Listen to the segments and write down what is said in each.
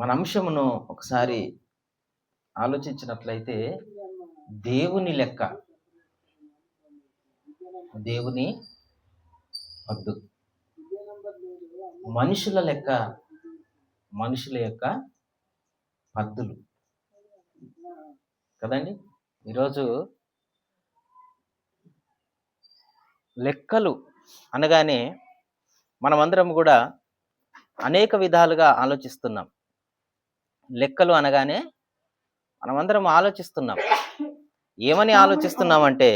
మన అంశమును ఒకసారి ఆలోచించినట్లయితే దేవుని లెక్క, దేవుని హద్దు, మనుషుల లెక్క, మనుషుల యొక్క హద్దులు కదండి. ఈరోజు లెక్కలు అనగానే మనమందరం కూడా అనేక విధాలుగా ఆలోచిస్తున్నాం. లెక్కలు అనగానే మనమందరం ఆలోచిస్తున్నాం. ఏమని ఆలోచిస్తున్నామంటే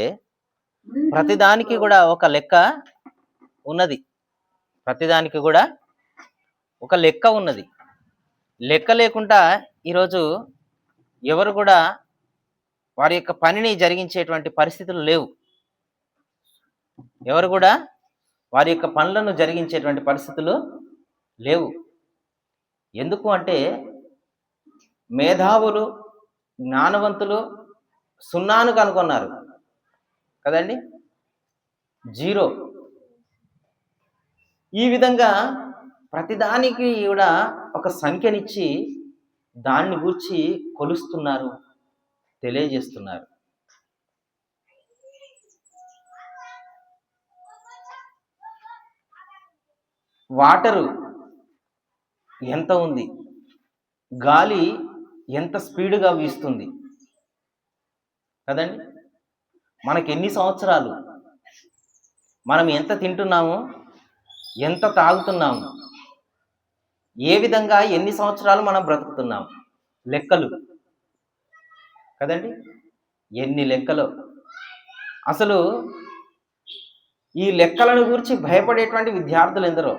ప్రతిదానికి కూడా ఒక లెక్క ఉన్నది. ప్రతిదానికి కూడా ఒక లెక్క ఉన్నది. లెక్క లేకుండా ఈరోజు ఎవరు కూడా వారి యొక్క పనిని జరిగించేటువంటి పరిస్థితులు లేవు. ఎవరు కూడా వారి యొక్క పనులను జరిగించేటువంటి పరిస్థితులు లేవు. ఎందుకు అంటే మేధావులు, జ్ఞానవంతులు సున్నాను కనుగొన్నారు కదండి, జీరో. ఈ విధంగా ప్రతిదానికి కూడా ఒక సంఖ్యనిచ్చి దాన్ని గూర్చి కొలుస్తున్నారు, తెలియజేస్తున్నారు. వాటరు ఎంత ఉంది, గాలి ఎంత స్పీడ్గా వీస్తుంది కదండి. మనకి ఎన్ని సంవత్సరాలు, మనం ఎంత తింటున్నాము, ఎంత తాగుతున్నాము, ఏ విధంగా ఎన్ని సంవత్సరాలు మనం బ్రతుకుతున్నాము, లెక్కలు కదండి. ఎన్ని లెక్కలు. అసలు ఈ లెక్కలను గురించి భయపడేటువంటి విద్యార్థులు ఎందరో.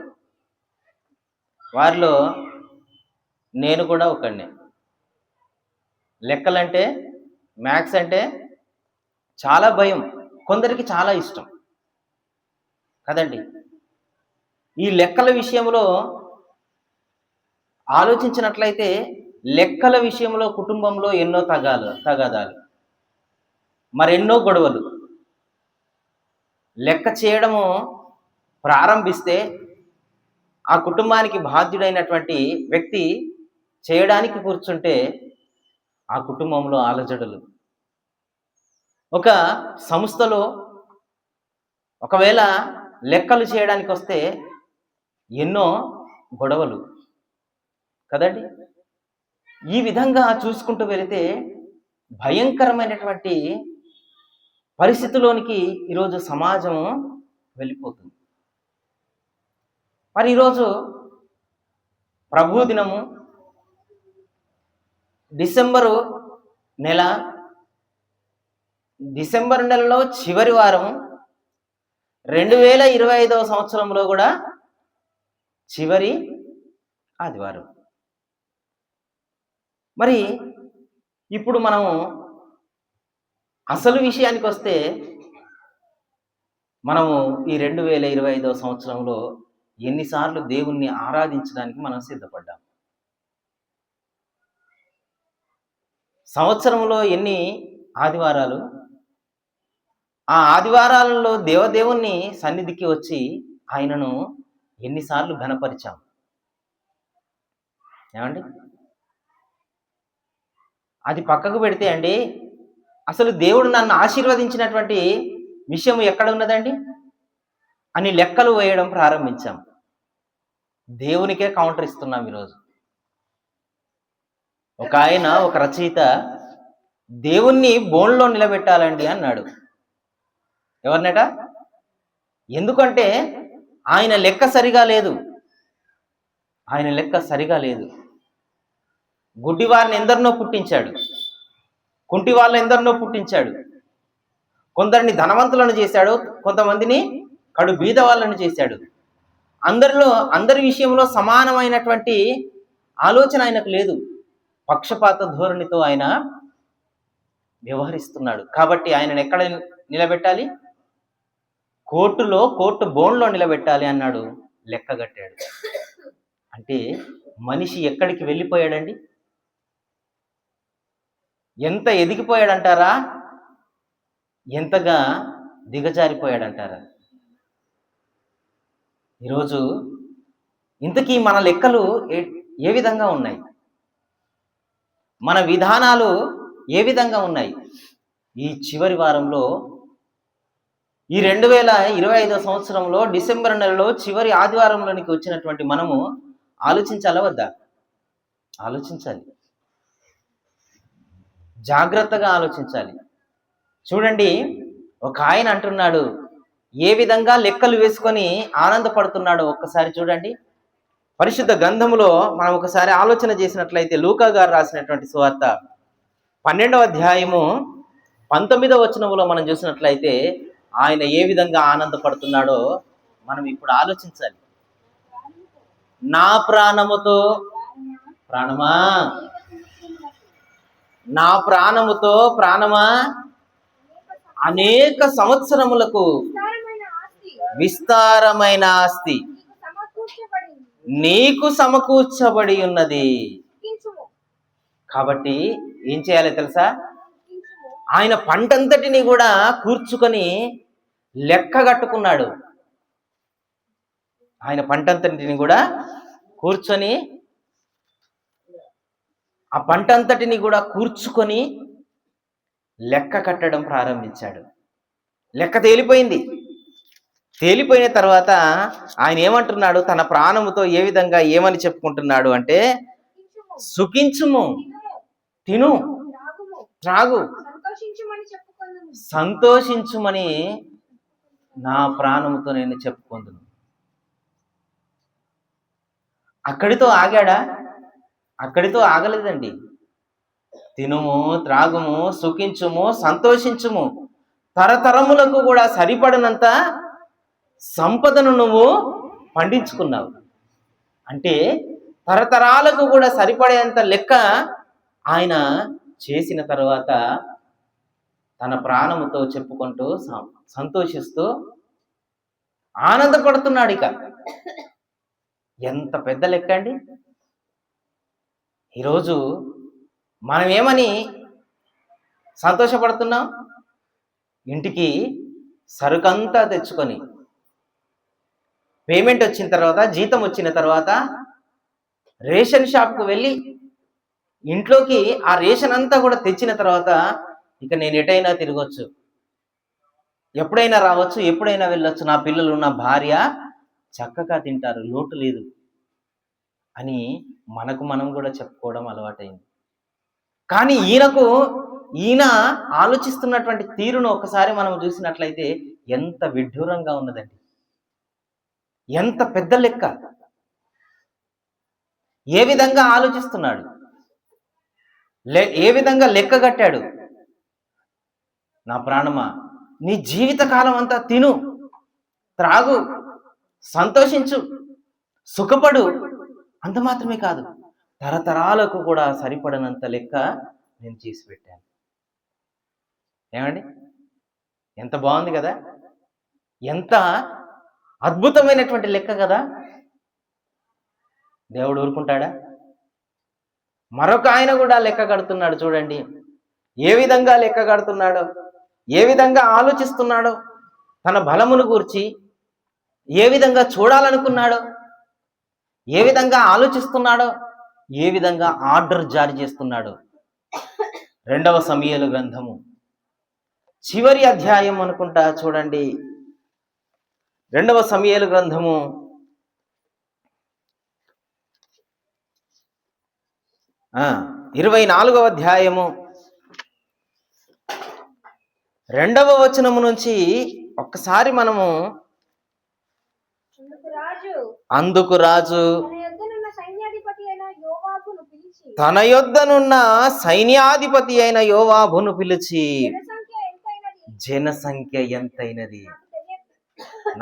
వారిలో నేను కూడా ఒకడినే. లెక్కలంటే, మ్యాథ్స్ అంటే చాలా భయం, కొందరికి చాలా ఇష్టం కదండి. ఈ లెక్కల విషయంలో ఆలోచించినట్లయితే లెక్కల విషయంలో కుటుంబంలో ఎన్నో తగాదాలు, మరెన్నో గొడవలు. లెక్క చేయడము ప్రారంభిస్తే ఆ కుటుంబానికి బాధ్యుడైనటువంటి వ్యక్తి చేయడానికి కూర్చుంటే ఆ కుటుంబంలో ఆలజడులు. ఒక సంస్థలో ఒకవేళ లెక్కలు చేయడానికి వస్తే ఎన్నో గొడవలు కదండి. ఈ విధంగా చూసుకుంటూ వెళితే భయంకరమైనటువంటి పరిస్థితిలోనికి ఈరోజు సమాజం వెళ్ళిపోతుంది. మరి ఈరోజు ప్రభు దినము డిసెంబర్ నెలలో చివరి వారం 2025వ సంవత్సరంలో కూడా చివరి ఆదివారం. మరి ఇప్పుడు మనము అసలు విషయానికి వస్తే మనము ఈ 2025వ సంవత్సరంలో ఎన్నిసార్లు దేవుణ్ణి ఆరాధించడానికి మనం సిద్ధపడ్డాం. సంవత్సరంలో ఎన్ని ఆదివారాలు, ఆ ఆదివారాలలో దేవదేవుణ్ణి సన్నిధికి వచ్చి ఆయనను ఎన్నిసార్లు ఘనపరిచాం ఏమండి. అది పక్కకు పెడితే అండి, అసలు దేవుడు నన్ను ఆశీర్వదించినటువంటి విషయం ఎక్కడ ఉన్నదండి అని లెక్కలు వేయడం ప్రారంభించాం. దేవునికే కౌంటర్ ఇస్తున్నాం ఈరోజు. ఒక రచయిత దేవుణ్ణి బోన్లో నిలబెట్టాలండి అన్నాడు. ఎవరినట? ఎందుకంటే ఆయన లెక్క సరిగా లేదు. గుడ్డి వారిని ఎందరినో పుట్టించాడు, కుంటి వాళ్ళని ఎందరినో పుట్టించాడు. కొందరిని ధనవంతులను చేశాడు, కొంతమందిని కడు బీద వాళ్ళని చేశాడు. అందరి విషయంలో సమానమైనటువంటి ఆలోచన ఆయనకు లేదు. పక్షపాత ధోరణితో ఆయన వ్యవహరిస్తున్నాడు. కాబట్టి ఆయనను ఎక్కడ నిలబెట్టాలి? కోర్టు బోన్లో నిలబెట్టాలి అన్నాడు. లెక్కగట్టాడు. అంటే మనిషి ఎక్కడికి వెళ్ళిపోయాడండి? ఎంత ఎదిగిపోయాడంటారా, ఎంతగా దిగజారిపోయాడంటారా? ఈరోజు ఇంతకీ మన లెక్కలు ఏ విధంగా ఉన్నాయి? మన విధానాలు ఏ విధంగా ఉన్నాయి? ఈ చివరి వారంలో, ఈ 2025 సంవత్సరంలో డిసెంబర్ నెలలో చివరి ఆదివారంలోనికి వచ్చినటువంటి మనము ఆలోచించాలా వద్దా? ఆలోచించాలి, జాగ్రత్తగా ఆలోచించాలి. చూడండి, ఒక ఆయన అంటున్నాడు, ఏ విధంగా లెక్కలు వేసుకొని ఆనందపడుతున్నాడో ఒక్కసారి చూడండి. పరిశుద్ధ గ్రంథములో మనం ఒకసారి ఆలోచన చేసినట్లయితే, లూకా గారు రాసినటువంటి సువార్త 12వ అధ్యాయము 19వ వచనములో మనం చూసినట్లయితే ఆయన ఏ విధంగా ఆనందపడుతున్నాడో మనం ఇప్పుడు ఆలోచించాలి. నా ప్రాణముతో, ప్రాణమా, నా ప్రాణముతో ప్రాణమా, అనేక సంవత్సరములకు విస్తారమైన ఆస్తి నీకు సమకూర్చబడి ఉన్నది. కాబట్టి ఏం చేయాలి తెలుసా? ఆయన పంటంతటిని కూడా కూర్చుకొని లెక్క కట్టుకున్నాడు. ఆయన పంటంతటిని కూడా కూర్చొని, ఆ పంటంతటిని కూడా కూర్చుకొని లెక్క కట్టడం ప్రారంభించాడు. లెక్క తేలిపోయింది. తేలిపోయిన తర్వాత ఆయన ఏమంటున్నాడు? తన ప్రాణముతో ఏ విధంగా ఏమని చెప్పుకుంటున్నాడు అంటే, సుఖించుము, తిను, త్రాగు, సంతోషించుమని నా ప్రాణముతో నేను చెప్పుకుందును. అక్కడితో ఆగాడా? అక్కడితో ఆగలేదండి. తినుము, త్రాగుము, సుఖించుము, సంతోషించుము, తరతరములకు కూడా సరిపడినంత సంపదను నువ్వు పండించుకున్నావు. అంటే తరతరాలకు కూడా సరిపడేంత లెక్క ఆయన చేసిన తర్వాత తన ప్రాణముతో చెప్పుకుంటూ సంతోషిస్తూ ఆనందపడుతున్నాడు. ఇక ఎంత పెద్ద లెక్క అండి! ఈరోజు మనం ఏమని సంతోషపడుతున్నాం? ఇంటికి సరుకంతా తెచ్చుకొని, పేమెంట్ వచ్చిన తర్వాత, జీతం వచ్చిన తర్వాత రేషన్ షాప్కు వెళ్ళి ఇంట్లోకి ఆ రేషన్ అంతా కూడా తెచ్చిన తర్వాత ఇక నేను ఎటైనా తిరగచ్చు, ఎప్పుడైనా రావచ్చు, ఎప్పుడైనా వెళ్ళొచ్చు, నా పిల్లలు, నా భార్య చక్కగా తింటారు, లోటు లేదు అని మనకు మనం కూడా చెప్పుకోవడం అలవాటైంది. కానీ ఈయన ఆలోచిస్తున్నటువంటి తీరును ఒకసారి మనం చూసినట్లయితే ఎంత విడ్డూరంగా ఉన్నదండి! ఎంత పెద్ద లెక్క! ఏ విధంగా ఆలోచిస్తున్నాడు, ఏ విధంగా లెక్క కట్టాడు? నా ప్రాణమా, నీ జీవిత కాలం అంతా తిను, త్రాగు, సంతోషించు, సుఖపడు. అంత మాత్రమే కాదు, తరతరాలకు కూడా సరిపడనంత లెక్క నేను చేసి పెట్టాను. ఏమండి, ఎంత బాగుంది కదా! ఎంత అద్భుతమైనటువంటి లెక్క కదా! దేవుడు ఊరుకుంటాడా? మరొక ఆయన కూడా లెక్క కడుతున్నాడు. చూడండి ఏ విధంగా లెక్క కడుతున్నాడో, ఏ విధంగా ఆలోచిస్తున్నాడో, తన బలమును గూర్చి ఏ విధంగా చూడాలనుకున్నాడో, ఏ విధంగా ఆలోచిస్తున్నాడో, ఏ విధంగా ఆర్డర్ జారీ చేస్తున్నాడో. 2వ సమూయేలు గ్రంథము చివరి అధ్యాయం అనుకుంటా, చూడండి. 2వ సమూయేలు గ్రంథము 24వ అధ్యాయము 2వ వచనము నుంచి ఒక్కసారి మనము, అందుకు రాజు తన యొద్దనున్న సైన్యాధిపతి అయిన యోవాబును పిలిచి, జనసంఖ్య ఎంతైనది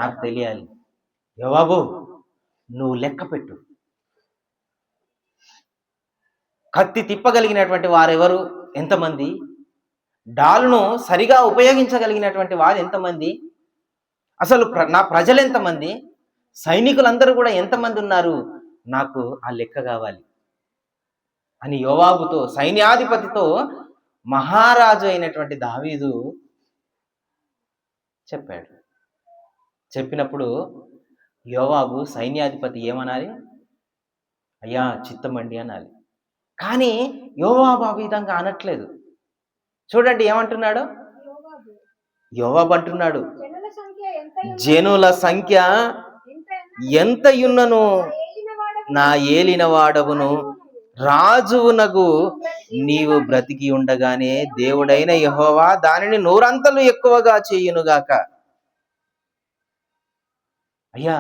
నాకు తెలియాలి. యోవాబు, నువ్వు లెక్క పెట్టు. కత్తి తిప్పగలిగినటువంటి వారెవరు, ఎంతమంది? డాలును సరిగా ఉపయోగించగలిగినటువంటి వారు ఎంతమంది? అసలు నా ప్రజలు ఎంతమంది? సైనికులందరూ కూడా ఎంతమంది ఉన్నారు? నాకు ఆ లెక్క కావాలి అని యోవాబుతో, సైన్యాధిపతితో మహారాజు అయినటువంటి దావీదు చెప్పాడు. చెప్పినప్పుడు యోవాబు సైన్యాధిపతి ఏమనాలి? అయ్యా చిత్తమండి అనాలి. కానీ యోవాబు ఆ విధంగా అనట్లేదు. చూడండి ఏమంటున్నాడు. యోవాబు అంటున్నాడు, జనుల సంఖ్య ఎంతయున్నను నా ఏలిన వాడవును రాజువునగు నీవు బ్రతికి ఉండగానే దేవుడైన యెహోవా దానిని నూరంతలు ఎక్కువగా చేయునుగాక. అయ్యా,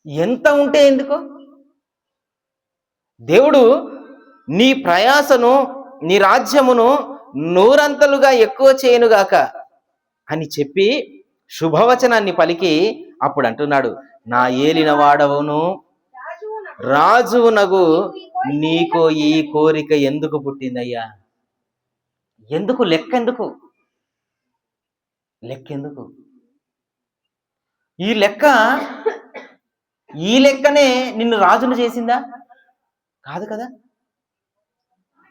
ఎంత ఉంటే ఎందుకు? దేవుడు నీ ప్రయాసను, నీ రాజ్యమును నూరంతలుగా ఎక్కువ చేయనుగాక అని చెప్పి శుభవచనాన్ని పలికి అప్పుడు అంటున్నాడు, నా ఏలిన వాడవును రాజువునగు నీకు ఈ కోరిక ఎందుకు పుట్టిందయ్యా? ఎందుకు? లెక్కెందుకు? ఈ లెక్కనే నిన్ను రాజును చేసిందా? కాదు కదా.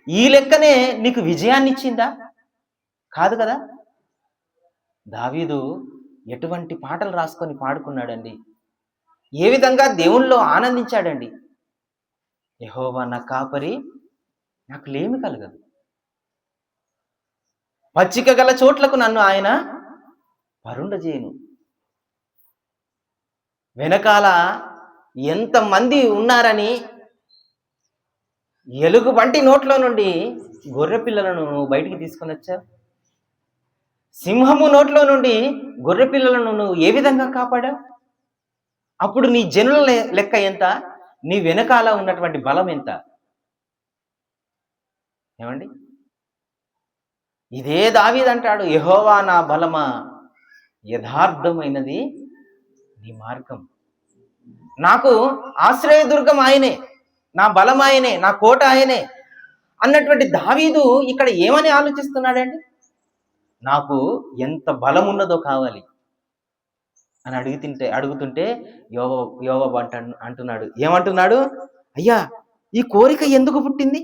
ఈ లెక్కనే నీకు విజయాన్ని ఇచ్చిందా? కాదు కదా. దావీదు ఎటువంటి పాటలు రాసుకొని పాడుకున్నాడండి, ఏ విధంగా దేవునిలో ఆనందించాడండి. యెహోవా నా కాపరి, నాకు లేమి కలగదు. పచ్చిక గల చోట్లకు నన్ను ఆయన పరుండజేయును. వెనకాల ఎంతమంది ఉన్నారని ఎలుగుబంటి నోట్లో నుండి గొర్రె పిల్లలను నువ్వు బయటికి తీసుకొని వచ్చావు. సింహము నోట్లో నుండి గొర్రె పిల్లలను నువ్వు ఏ విధంగా కాపాడావు? అప్పుడు నీ జనుల లెక్క ఎంత? నీ వెనకాల ఉన్నటువంటి బలం ఎంత? ఏమండి, ఇదే దావీదు అంటాడు, యెహోవా నా బలమా, యథార్థమైనది నీ మార్గం. నాకు ఆశ్రయదుర్గం ఆయనే, నా బలం ఆయనే, నా కోట ఆయనే అన్నటువంటి దావీదు ఇక్కడ ఏమని ఆలోచిస్తున్నాడండి? నాకు ఎంత బలం ఉన్నదో కావాలి అని అడుగుతుంటే యోవాబు అంటున్నాడు, ఏమంటున్నాడు? అయ్యా, ఈ కోరిక ఎందుకు పుట్టింది?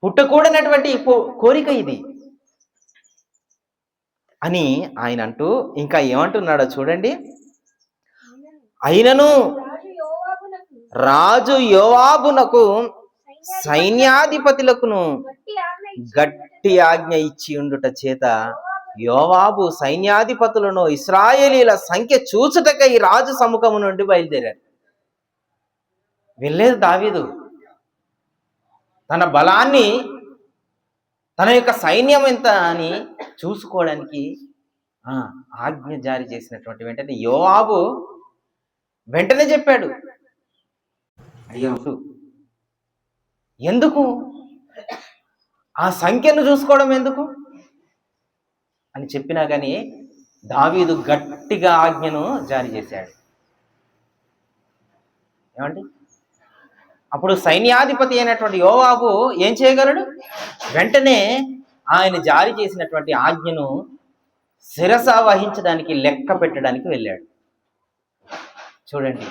పుట్టకూడనటువంటి కోరిక ఇది అని ఆయన అంటూ ఇంకా ఏమంటున్నాడో చూడండి. అయినను రాజు యోవాబునకు సైన్యాధిపతులకును గట్టి ఆజ్ఞ ఇచ్చి ఉండుట చేత యోవాబు సైన్యాధిపతులను ఇశ్రాయేలీల సంఖ్య చూచుటకై రాజు సముఖము నుండి బయలుదేరాడు. వెళ్ళలేదు దావీదు తన బలాన్ని, తన యొక్క సైన్యం ఎంత అని చూసుకోవడానికి ఆజ్ఞ జారీ చేసినటువంటి వెంటనే యోవాబు వెంటనే చెప్పాడు, అయ్యో ఎందుకు ఆ సంఖ్యను చూసుకోవడం ఎందుకు అని చెప్పినా కానీ దావీదు గట్టిగా ఆజ్ఞను జారీ చేశాడు. ఏమండి, అప్పుడు సైన్యాధిపతి అయినటువంటి యోవాబు ఏం చేయగలడు? వెంటనే ఆయన జారీ చేసినటువంటి ఆజ్ఞను శిరస వహించడానికి, లెక్క పెట్టడానికి వెళ్ళాడు. చూడండి,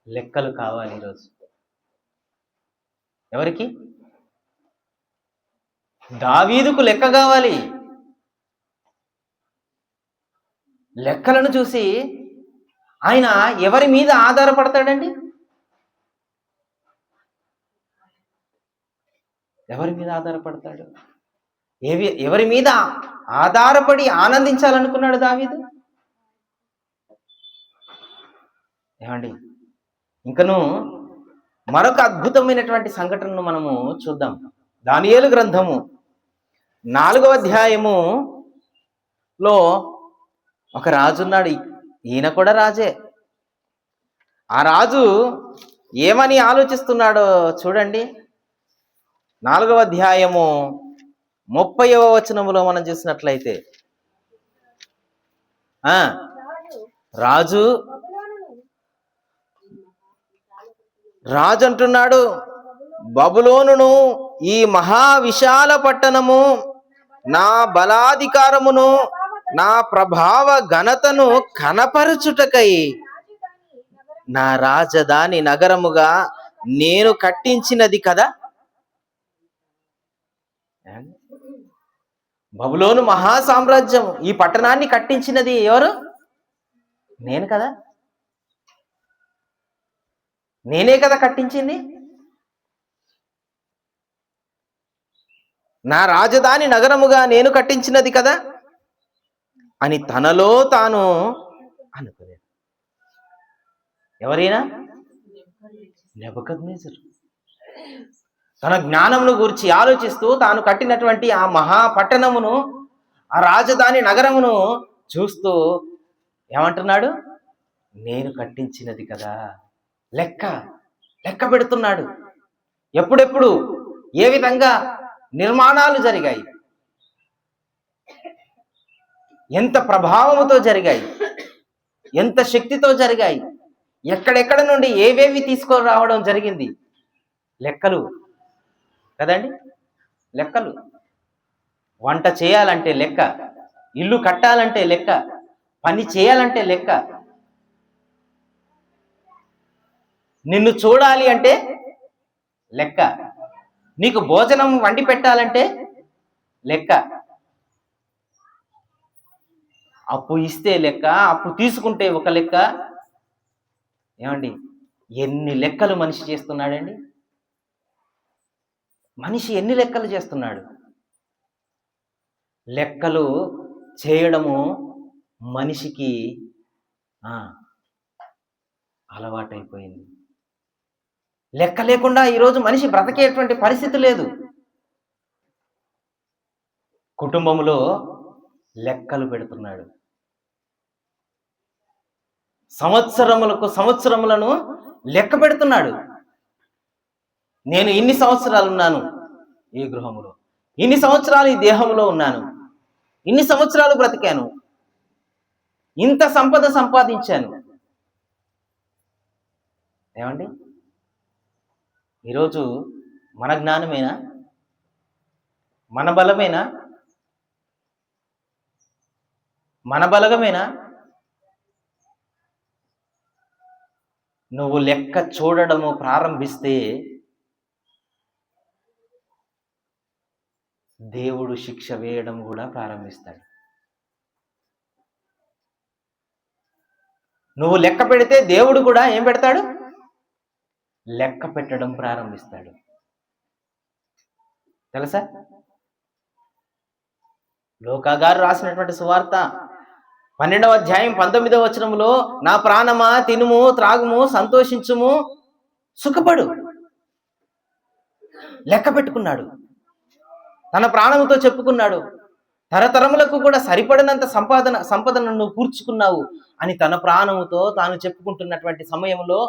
లెక్కలు కావాలి ఈరోజు. ఎవరికి? దావీదుకు లెక్క కావాలి. లెక్కలను చూసి ఆయన ఎవరి మీద ఆధారపడతాడండి? ఎవరి మీద ఆధారపడతాడు? ఎవరి మీద ఆధారపడి ఆనందించాలనుకున్నాడు దావీదు? ఏమండి, ఇంకను మరొక అద్భుతమైనటువంటి సంఘటనను మనము చూద్దాం. దానియేలు గ్రంథము 4వ అధ్యాయములో ఒక రాజు ఉన్నాడు. ఈయన కూడా రాజే. ఆ రాజు ఏమని ఆలోచిస్తున్నాడో చూడండి. 4వ అధ్యాయము 30వ వచనములో మనం చూసినట్లయితే రాజు అంటున్నాడు, బబులోనును ఈ మహా విశాల పట్టణము నా బలాధికారమును నా ప్రభావ ఘనతను కనపరచుటకై నా రాజధాని నగరముగా నేను కట్టించినది కదా. బబులోను మహా సామ్రాజ్యం, ఈ పట్టణాన్ని కట్టించినది ఎవరు? నేను కదా. నేనే కదా కట్టించింది, నా రాజధాని నగరముగా నేను కట్టించినది కదా అని తనలో తాను అనుకునేది. ఎవరైనా? నెబుకద్నెజరు. తన జ్ఞానమును గురించి ఆలోచిస్తూ తాను కట్టినటువంటి ఆ మహాపట్టణమును, ఆ రాజధాని నగరమును చూస్తూ ఏమంటున్నాడు? నేను కట్టించినది కదా. లెక్క పెడుతున్నాడు. ఎప్పుడెప్పుడు ఏ విధంగా నిర్మాణాలు జరిగాయి, ఎంత ప్రభావముతో జరిగాయి, ఎంత శక్తితో జరిగాయి, ఎక్కడెక్కడ నుండి ఏవేవి తీసుకొని రావడం జరిగింది. లెక్కలు కదండి, లెక్కలు. వంట చేయాలంటే లెక్క, ఇల్లు కట్టాలంటే లెక్క, పని చేయాలంటే లెక్క, నిన్ను చూడాలి అంటే లెక్క, నీకు భోజనం వండి పెట్టాలంటే లెక్క, అప్పు ఇస్తే లెక్క, అప్పు తీసుకుంటే ఒక లెక్క. ఏమండి, ఎన్ని లెక్కలు మనిషి చేస్తున్నాడండి? మనిషి ఎన్ని లెక్కలు చేస్తున్నాడు? లెక్కలు చేయడము మనిషికి అలవాటైపోయింది. లెక్క లేకుండా ఈరోజు మనిషి బ్రతకేటువంటి పరిస్థితి లేదు. కుటుంబంలో లెక్కలు పెడుతున్నాడు. సంవత్సరములను లెక్క పెడుతున్నాడు. నేను ఇన్ని సంవత్సరాలు ఉన్నాను ఈ గృహములో, ఇన్ని సంవత్సరాలు ఈ దేహంలో ఉన్నాను, ఇన్ని సంవత్సరాలు బ్రతికాను, ఇంత సంపద సంపాదించాను. ఏమండి, ఈరోజు మన జ్ఞానమేనా, మన బలమేనా, మన బలగమేనా? నువ్వు లెక్క చూడడము ప్రారంభిస్తే దేవుడు శిక్ష వేయడం కూడా ప్రారంభిస్తాడు. నువ్వు లెక్క పెడితే దేవుడు కూడా ఏం పెడతాడు? లెక్క పెట్టడం ప్రారంభిస్తాడు. తెలుసా? లూకా గారు రాసినటువంటి సువార్త 12వ అధ్యాయం 19వ వచనములో, నా ప్రాణమా తినుము త్రాగుము సంతోషించుము సుఖపడు. లెక్క పెట్టుకున్నాడు, తన ప్రాణముతో చెప్పుకున్నాడు. తరతరములకు కూడా సరిపడినంత సంపదను నువ్వు కూర్చుకున్నావు అని తన ప్రాణముతో తాను చెప్పుకుంటున్నటువంటి సమయంలో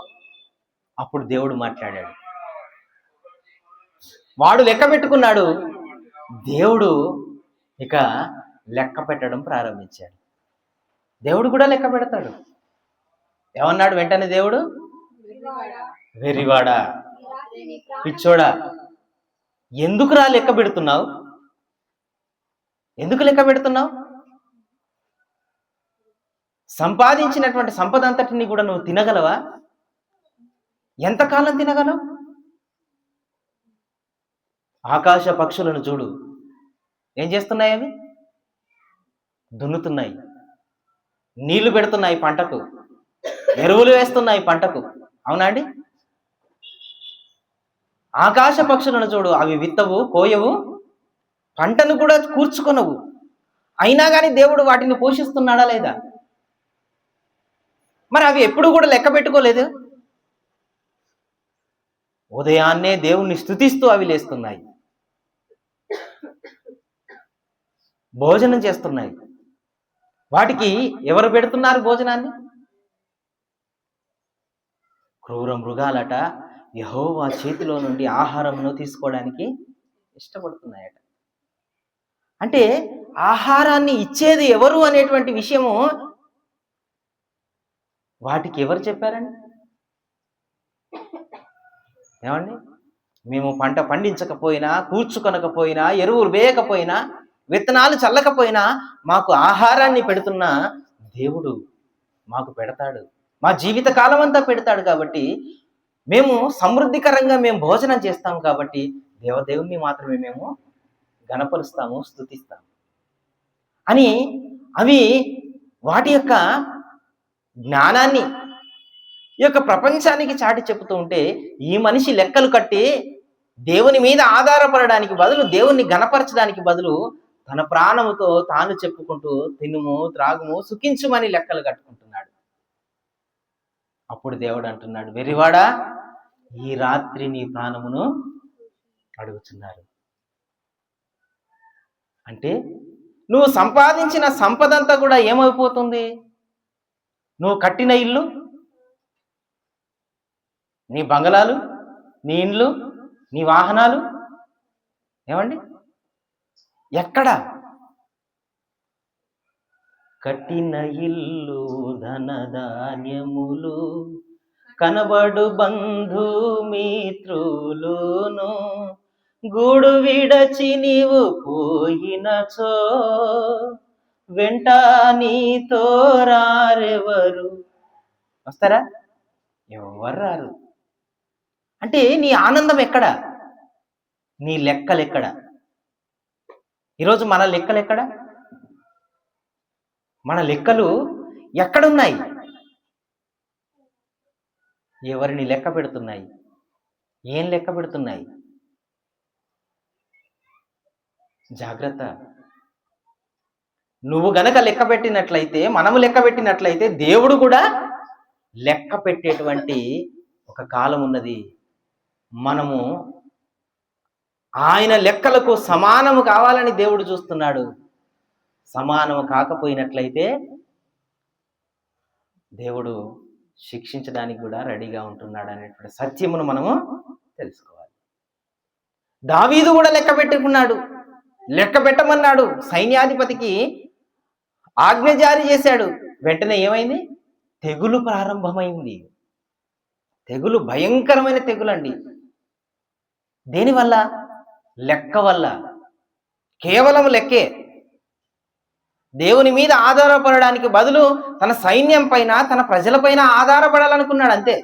అప్పుడు దేవుడు మాట్లాడాడు. వాడు లెక్క పెట్టుకున్నాడు, దేవుడు ఇక లెక్క పెట్టడం ప్రారంభించాడు. దేవుడు కూడా లెక్క పెడతాడు. ఏమన్నాడు వెంటనే దేవుడు? వెర్రివాడా, పిచ్చోడా, ఎందుకురా లెక్క పెడుతున్నావు? ఎందుకు లెక్క పెడుతున్నావు? సంపాదించినటువంటి సంపద అంతటిని కూడా నువ్వు తినగలవా? ఎంతకాలం తినగలవు? ఆకాశ పక్షులను చూడు, ఏం చేస్తున్నాయి? అవి దున్నుతున్నాయి, నీళ్లు పెడుతున్నాయి పంటకు, ఎరువులు వేస్తున్నాయి పంటకు. అవునా అండి? ఆకాశ పక్షులను చూడు, అవి విత్తవు, కోయవు, పంటను కూడా కూర్చుకొనవు. అయినా కానీ దేవుడు వాటిని పోషిస్తున్నాడా లేదా? మరి అవి ఎప్పుడు కూడా లెక్క పెట్టుకోలేదు. ఉదయాన్నే దేవుణ్ణి స్తుతిస్తూ అవి లేస్తున్నాయి, భోజనం చేస్తున్నాయి. వాటికి ఎవరు పెడుతున్నారు భోజనాన్ని? క్రూర మృగాలట యెహోవా చేతిలో నుండి ఆహారమును తీసుకోవడానికి ఇష్టపడుతున్నాయట. అంటే ఆహారాన్ని ఇచ్చేది ఎవరు అనేటువంటి విషయము వాటికి ఎవరు చెప్పారండి? ఏమండి, మేము పంట పండించకపోయినా, కూర్చుకొనకపోయినా, ఎరువులు వేయకపోయినా, విత్తనాలు చల్లకపోయినా మాకు ఆహారాన్ని పెడుతున్న దేవుడు మాకు పెడతాడు, మా జీవిత కాలం అంతా పెడతాడు. కాబట్టి మేము సమృద్ధికరంగా మేము భోజనం చేస్తాం. కాబట్టి దేవదేవుణ్ణి మాత్రమే మేము గణపరుస్తాము, స్తుతిస్తాము అని అవి వాటి యొక్క జ్ఞానాన్ని, ఈ యొక్క ప్రపంచానికి చాటి చెబుతూ ఉంటే ఈ మనిషి లెక్కలు కట్టి దేవుని మీద ఆధారపడడానికి బదులు, దేవుణ్ణి గణపరచడానికి బదులు తన ప్రాణముతో తాను చెప్పుకుంటూ తినుము త్రాగుము సుఖించుమని లెక్కలు కట్టుకుంటున్నాడు. అప్పుడు దేవుడు అంటున్నాడు, వెర్రివాడా, ఈ రాత్రి నీ ప్రాణమును అడుగుతున్నారు. అంటే నువ్వు సంపాదించిన సంపదంతా కూడా ఏమైపోతుంది? నువ్వు కట్టిన ఇల్లు, నీ బంగళాలు, నీ ఇండ్లు, నీ వాహనాలు ఏమండి ఎక్కడ? కట్టిన ఇల్లు ధనధాన్యములు కనబడు బంధు మిత్రులును గూడు విడచి నీవు పోయినచో వెంట నీతో రారెవరు? వస్తారా? ఎవరు రారు. అంటే నీ ఆనందం ఎక్కడ? నీ లెక్కలు ఎక్కడ? ఈరోజు మన లెక్కలు ఎక్కడ? మన లెక్కలు ఎక్కడున్నాయి? ఎవరిని లెక్క పెడుతున్నాయి? ఏం లెక్క పెడుతున్నాయి? జాగ్రత్త. నువ్వు గనక లెక్క పెట్టినట్లయితే, మనము లెక్క పెట్టినట్లయితే దేవుడు కూడా లెక్క పెట్టేటువంటి ఒక కాలం ఉన్నది. మనము ఆయన లెక్కలకు సమానము కావాలని దేవుడు చూస్తున్నాడు. సమానము కాకపోయినట్లయితే దేవుడు శిక్షించడానికి కూడా రెడీగా ఉంటున్నాడు అనేటువంటి సత్యమును మనము తెలుసుకోవాలి. దావీదు కూడా లెక్క పెట్టుకున్నాడు, లెక్క పెట్టమన్నాడు. సైన్యాధిపతికి ఆజ్ఞ జారీ చేశాడు. వెంటనే ఏమైంది? తెగులు ప్రారంభమైంది. తెగులు భయంకరమైన తెగులండి. దేనివల్ల? లెక్క వల్ల. కేవలం లెక్కే. దేవుని మీద ఆధారపడడానికి బదులు తన సైన్యం పైన, తన ప్రజలపైన ఆధారపడాలనుకున్నాడు అంతే.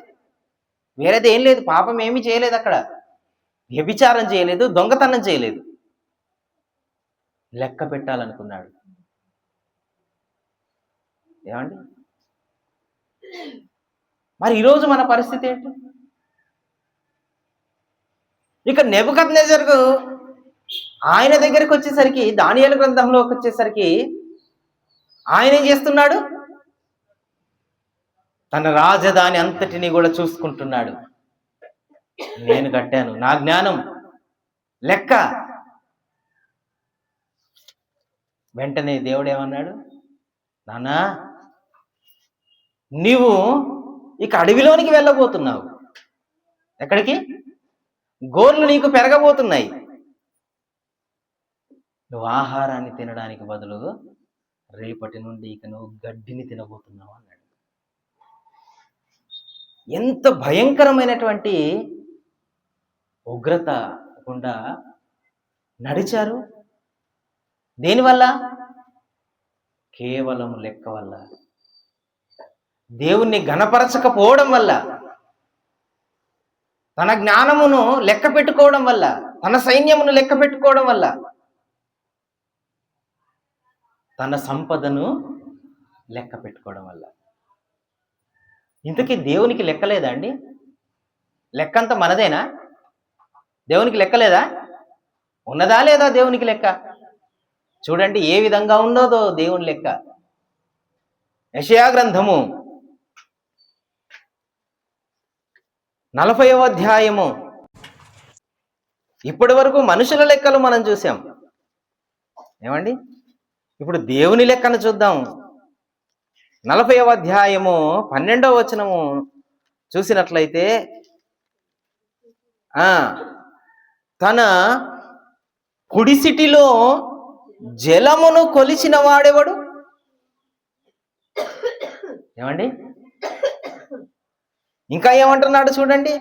వేరేది ఏం లేదు. పాపం ఏమీ చేయలేదు అక్కడ. వ్యభిచారం చేయలేదు, దొంగతనం చేయలేదు. లెక్క పెట్టాలనుకున్నాడు. ఏమండి? మరి ఈరోజు మన పరిస్థితి ఏంటి? ఇక నెబుకద్నెజరు ఆయన దగ్గరికి వచ్చేసరికి, దానియేలు గ్రంథంలోకి వచ్చేసరికి ఆయన ఏం చేస్తున్నాడు? తన రాజధాని అంతటిని కూడా చూసుకుంటున్నాడు. నేను కట్టాను, నా జ్ఞానం లెక్క. వెంటనే దేవుడు ఏమన్నాడు? నాన్నా, నీవు ఇక అడవిలోనికి వెళ్ళబోతున్నావు. ఎక్కడికి? గోర్లు నీకు పెరగబోతున్నాయి. నువ్వు ఆహారాన్ని తినడానికి బదులు రేపటి నుండి ఇక నువ్వు గడ్డిని తినబోతున్నావు అన్నాడు. ఎంత భయంకరమైనటువంటి ఉగ్రత గుండా నడిచారు. దేనివల్ల? కేవలం లెక్క వల్ల. దేవుణ్ణి గణపరచకపోవడం వల్ల, తన జ్ఞానమును లెక్క పెట్టుకోవడం వల్ల, తన సైన్యమును లెక్క పెట్టుకోవడం వల్ల, తన సంపదను లెక్క పెట్టుకోవడం వల్ల. ఇంతకీ దేవునికి లెక్కలేదా అండి? లెక్కంతా మనదేనా? దేవునికి లెక్కలేదా? ఉన్నదా లేదా దేవునికి లెక్క? చూడండి ఏ విధంగా ఉన్నదో దేవుని లెక్క. యెషయా గ్రంథము 40వ అధ్యాయము. ఇప్పటి వరకు మనుషుల లెక్కలు మనం చూసాం. ఏమండి? ఇప్పుడు దేవుని లెక్కను చూద్దాం. 40వ అధ్యాయము 12వ వచనము చూసినట్లయితే, తన కుడిసిటిలో జలమును కొలిచిన వాడెవడు? ఏమండి? ఇంకా ఏమంటున్నాడు చూడండి.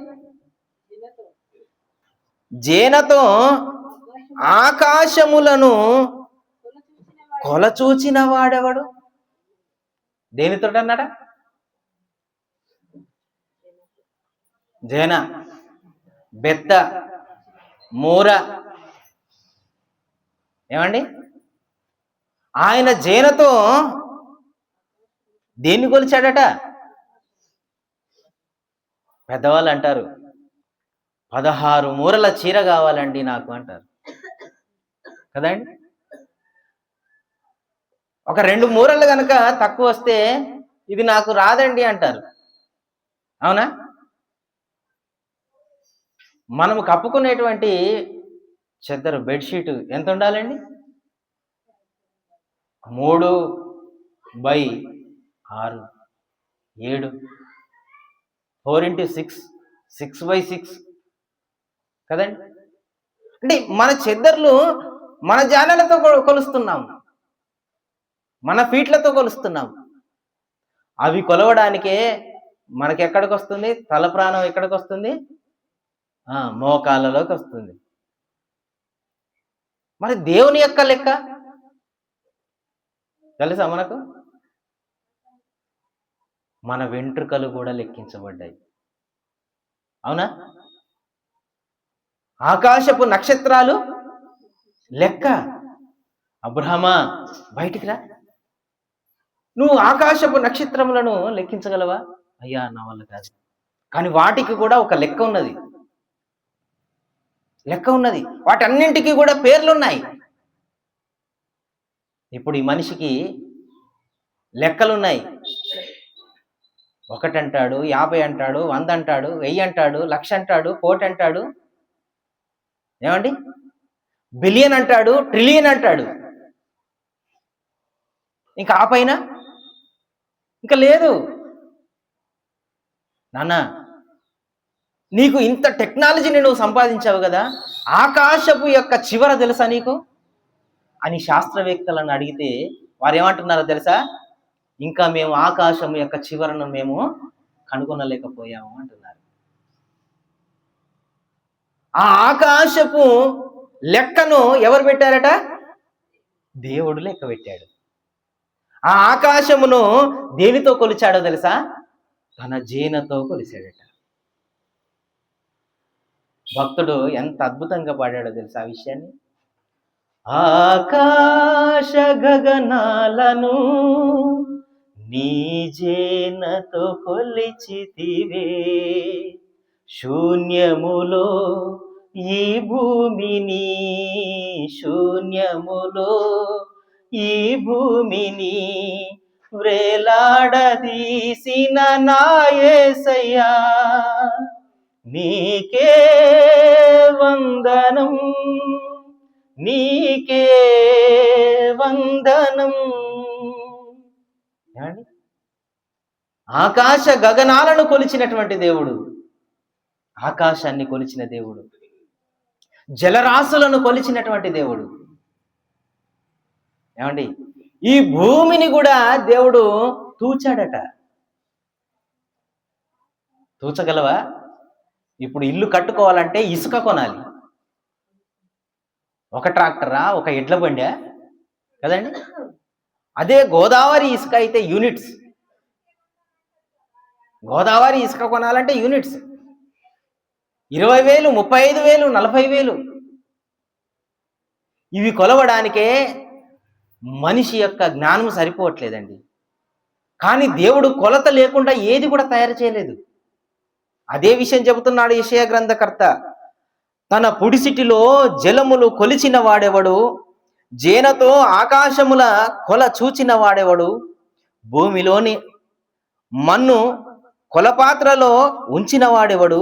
జేనతో ఆకాశములను కొలచూచిన వాడెవడు? దేనితో అన్నాడా? జేన, బెత్త, మూర. ఏమండి? ఆయన జేనతో దేన్ని కొలిచాడట? పెద్దవాళ్ళు అంటారు, 16 మూరల చీర కావాలండి నాకు అంటారు కదండి. ఒక 2 మూరలు కనుక తక్కువ వస్తే ఇది నాకు రాదండి అంటారు. అవునా? మనము కప్పుకునేటువంటి చెద్దరు బెడ్షీట్ ఎంత ఉండాలండి? 3/6, 7, 4x6, 6/6 కదండి. అంటే మన చెద్దర్లు మన జానలతో కొలుస్తున్నాం, మన ఫీట్లతో కొలుస్తున్నాం. అవి కొలవడానికే మనకెక్కడికి వస్తుంది? తల ప్రాణం ఎక్కడికి వస్తుంది? మోకాళ్ళలోకి వస్తుంది. మరి దేవుని యొక్క లెక్క తెలుసా మనకు? మన వెంట్రుకలు కూడా లెక్కించబడ్డాయి. అవునా? ఆకాశపు నక్షత్రాలు లెక్క. అబ్రహమా బయటికి రా, నువ్వు ఆకాశపు నక్షత్రములను లెక్కించగలవా? అయ్యా నా వల్ల కాదు. కానీ వాటికి కూడా ఒక లెక్క ఉన్నది, లెక్క ఉన్నది. వాటన్నింటికి కూడా పేర్లున్నాయి. ఇప్పుడు ఈ మనిషికి లెక్కలున్నాయి. 1 అంటాడు, 50 అంటాడు, 100 అంటాడు, 1000 అంటాడు, 1,00,000 అంటాడు, 1,00,00,000 అంటాడు, ఏమండి బిలియన్ అంటాడు, ట్రిలియన్ అంటాడు. ఇంకా ఆ పైన ఇంకా లేదు. నాన్న, నీకు ఇంత టెక్నాలజీని నువ్వు సంపాదించావు కదా, ఆకాశపు యొక్క చివర తెలుసా నీకు అని శాస్త్రవేత్తలను అడిగితే వారు ఏమంటున్నారో తెలుసా? ఇంకా మేము ఆకాశం యొక్క చివరను మేము కనుగొనలేకపోయాము అంటున్నారు. ఆ ఆకాశపు లెక్కను ఎవరు పెట్టారట? దేవుడు లెక్క పెట్టాడు. ఆ ఆకాశమును దేనితో కొలిచాడో తెలుసా? తన జీనతో కొలిచాడట. భక్తుడు ఎంత అద్భుతంగా పాడాడో తెలుసా ఆ విషయాన్ని? ఆకాశ గగనాలను నీ జీనతో కొలిచితివే, శూన్యములో ఈ భూమిని, శూన్యములో ఈ భూమిని వ్రేలాడదీసిన నా యేసయ్యా, నీకే వందనం, నీకే వందనం. ఆకాశ గగనాలను కొలిచినటువంటి దేవుడు, ఆకాశాన్ని కొలిచిన దేవుడు, జలరాశులను కొలిచినటువంటి దేవుడు. ఏమండి, ఈ భూమిని కూడా దేవుడు తూచాడట. తూచగలవా? ఇప్పుడు ఇల్లు కట్టుకోవాలంటే ఇసుక కొనాలి. ఒక ట్రాక్టరా, ఒక ఎడ్ల బండా కదండి. అదే గోదావరి ఇసుక అయితే యూనిట్స్. గోదావరి ఇసుక కొనాలంటే యూనిట్స్ 20,000, 35,000, 40,000. ఇవి కొలవడానికే మనిషి యొక్క జ్ఞానం సరిపోవట్లేదండి. కానీ దేవుడు కొలత లేకుండా ఏది కూడా తయారు చేయలేదు. అదే విషయం చెబుతున్నాడు యెషయా గ్రంథకర్త. తన పుడిసిటిలో జలములు కొలిచిన వాడెవడు, జేనతో ఆకాశముల కొల చూచిన వాడెవడు, భూమిలోని మన్ను కొలపాత్రలో ఉంచిన వాడెవడు,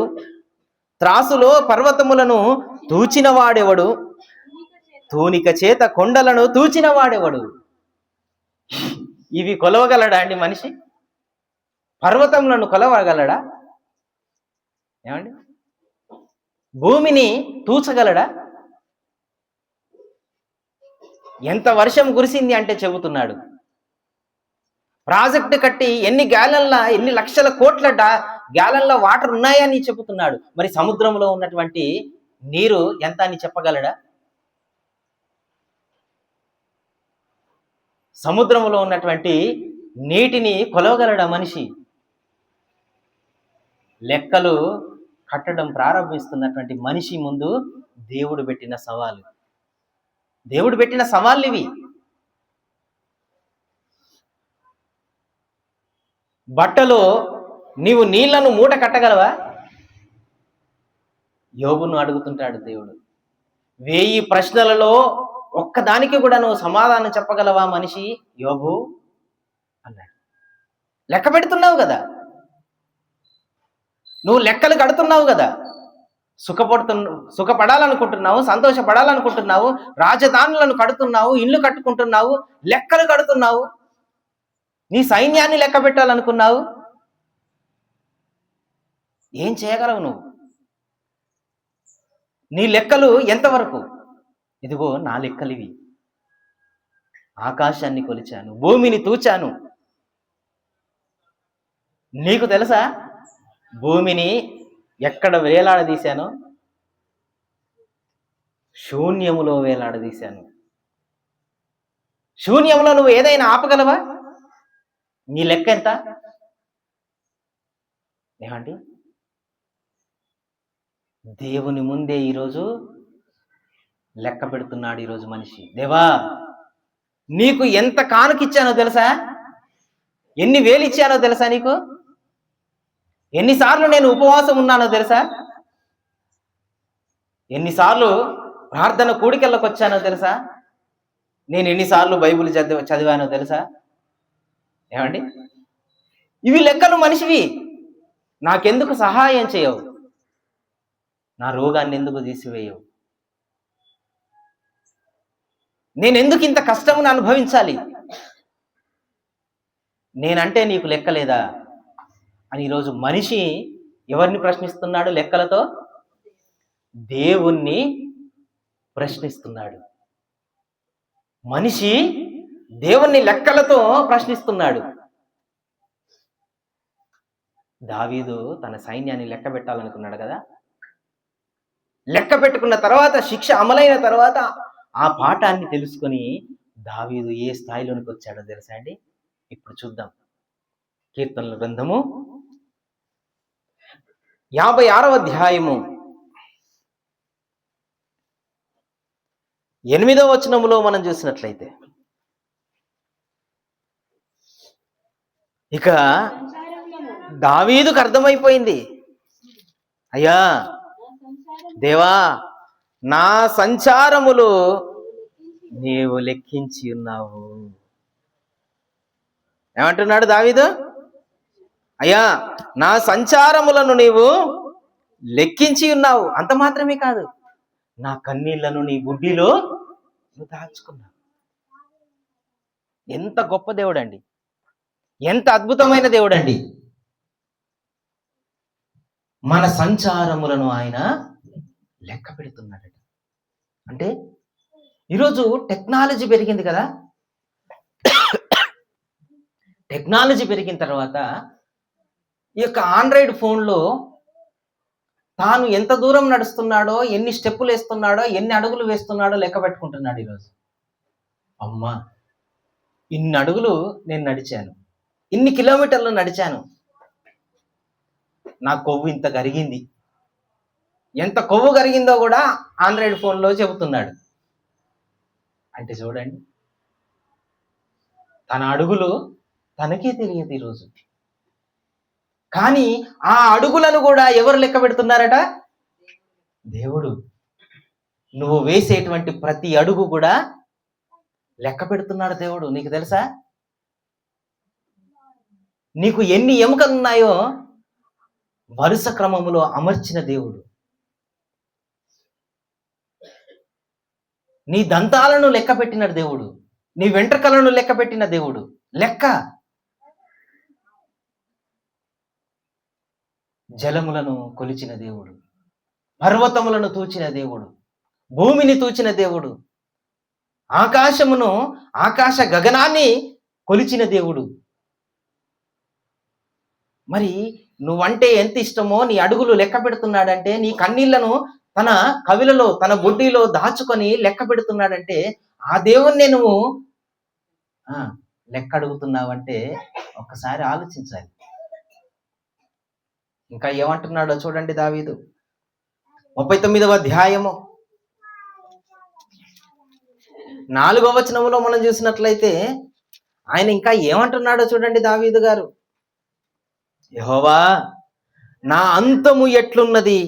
త్రాసులో పర్వతములను తూచిన వాడెవడు, తూనిక చేత కొండలను తూచిన వాడెవడు. ఇవి కొలవగలడా అండి మనిషి? పర్వతములను కొలవగలడా? ఏమండి, భూమిని తూచగలడా? ఎంత వర్షం కురిసింది అంటే చెబుతున్నాడు. ప్రాజెక్టు కట్టి ఎన్ని లక్షల కోట్ల గ్యాలన్ల వాటర్ ఉన్నాయని చెబుతున్నాడు. మరి సముద్రంలో ఉన్నటువంటి నీరు ఎంత అని చెప్పగలడా? సముద్రంలో ఉన్నటువంటి నీటిని కొలవగలడా మనిషి? లెక్కలు కట్టడం ప్రారంభిస్తున్నటువంటి మనిషి ముందు దేవుడు పెట్టిన సవాలు, దేవుడు పెట్టిన సవాళ్ళు ఇవి. బట్టలో నీవు నీళ్లను మూట కట్టగలవా? యోబును అడుగుతుంటాడు దేవుడు, 1000 ప్రశ్నలలో ఒక్కదానికి కూడా నువ్వు సమాధానం చెప్పగలవా మనిషి యోబు అన్నాడు. లెక్క పెడుతున్నావు కదా, నువ్వు లెక్కలు కడుతున్నావు కదా, సుఖపడాలనుకుంటున్నావు, సంతోషపడాలనుకుంటున్నావు, రాజధానులను కడుతున్నావు, ఇల్లు కట్టుకుంటున్నావు, లెక్కలు కడుతున్నావు, నీ సైన్యాన్ని లెక్క పెట్టాలనుకున్నావు. ఏం చేయగలవు నువ్వు? నీ లెక్కలు ఎంతవరకు? ఇదిగో నా లెక్కలు ఇవి. ఆకాశాన్ని కొలిచాను, భూమిని తూచాను. నీకు తెలుసా భూమిని ఎక్కడ వేలాడదీశానో? శూన్యములో వేలాడదీశాను. శూన్యంలో నువ్వు ఏదైనా ఆపగలవా? నీ లెక్క ఎంత? ఏమండి, దేవుని ముందే ఈరోజు లెక్క పెడుతున్నాడు ఈరోజు మనిషి. దేవా, నీకు ఎంత కానుకిచ్చానో తెలుసా? ఎన్ని వేలు ఇచ్చానో తెలుసా? నీకు ఎన్నిసార్లు నేను ఉపవాసం ఉన్నానో తెలుసా? ఎన్నిసార్లు ప్రార్థన కూడికెళ్ళకు వచ్చానో తెలుసా? నేను ఎన్నిసార్లు బైబిల్ చదివానో తెలుసా? ఏమండి, ఇవి లెక్కలు మనిషివి. నాకెందుకు సహాయం చేయవు? నా రోగాన్ని ఎందుకు తీసివేయవు? నేనెందుకు ఇంత కష్టమును అనుభవించాలి? నేనంటే నీకు లెక్కలేదా అని ఈరోజు మనిషి ఎవరిని ప్రశ్నిస్తున్నాడు? లెక్కలతో దేవుణ్ణి ప్రశ్నిస్తున్నాడు. మనిషి దేవుణ్ణి లెక్కలతో ప్రశ్నిస్తున్నాడు. దావీదు తన సైన్యాన్ని లెక్క పెట్టాలనుకున్నాడు కదా. లెక్క పెట్టుకున్న తర్వాత, శిక్ష అమలైన తర్వాత ఆ పాఠాన్ని తెలుసుకొని దావీదు ఏ స్థాయిలోనికి వచ్చాడో తెలుసా అండి? ఇప్పుడు చూద్దాం. కీర్తనల గ్రంథము 56వ అధ్యాయము 8వ వచనములో మనం చూసినట్లయితే, ఇక దావీదుకు అర్థమైపోయింది, అయ్యా దేవా, నా సంచారములు నీవు లెక్కించి ఉన్నావు. ఏమంటున్నాడు దావీదు? అయ్యా, నా సంచారములను నీవు లెక్కించి ఉన్నావు. అంత మాత్రమే కాదు, నా కన్నీళ్లను నీ బుడ్డిలో నువ్వు దాచుకున్నావు. ఎంత గొప్ప దేవుడండి, ఎంత అద్భుతమైన దేవుడండి. మన సంచారములను ఆయన లెక్క పెడుతున్నాడట. అంటే ఈరోజు టెక్నాలజీ పెరిగింది కదా. టెక్నాలజీ పెరిగిన తర్వాత ఈ యొక్క ఆండ్రాయిడ్ ఫోన్లో తాను ఎంత దూరం నడుస్తున్నాడో, ఎన్ని స్టెప్పులు వేస్తున్నాడో, ఎన్ని అడుగులు వేస్తున్నాడో లెక్క పెట్టుకుంటున్నాడు ఈరోజు. అమ్మా, ఇన్ని అడుగులు నేను నడిచాను, ఇన్ని కిలోమీటర్లు నడిచాను, నా కొవ్వు ఇంత కరిగింది. ఎంత కొవ్వు కరిగిందో కూడా ఆండ్రాయిడ్ ఫోన్లో చెబుతున్నాడు. అంటే చూడండి, తన అడుగులు తనకే తెలియదు ఈరోజు. కానీ ఆ అడుగులను కూడా ఎవరు లెక్క పెడుతున్నారట? దేవుడు. నువ్వు వేసేటువంటి ప్రతి అడుగు కూడా లెక్క పెడుతున్నాడు దేవుడు. నీకు తెలుసా? నీకు ఎన్ని ఎముకలు ఉన్నాయో వరుస క్రమములో అమర్చిన దేవుడు. నీ దంతాలను లెక్క పెట్టిన దేవుడు, నీ వెంట్రుకలను లెక్క పెట్టిన దేవుడు. లెక్క. జలములను కొలిచిన దేవుడు, పర్వతములను తూచిన దేవుడు, భూమిని తూచిన దేవుడు, ఆకాశమును, ఆకాశ గగనాన్ని కొలిచిన దేవుడు. మరి నువ్వంటే ఎంత ఇష్టమో నీ అడుగులు లెక్క పెడుతున్నాడంటే, నీ కన్నీళ్లను తన కవిలలో, తన బుడ్డిలో దాచుకొని లెక్క పెడుతున్నాడంటే, ఆ దేవుణ్ణి నువ్వు లెక్క అడుగుతున్నావంటే ఒక్కసారి ఆలోచించాలి. ఇంకా ఏమంటున్నాడో చూడండి దావీదు. 39వ అధ్యాయము 4వ వచనములో మనం చూసినట్లయితే ఆయన ఇంకా ఏమంటున్నాడో చూడండి దావీదు గారు. యెహోవా, నా అంతము ఎట్లున్నది,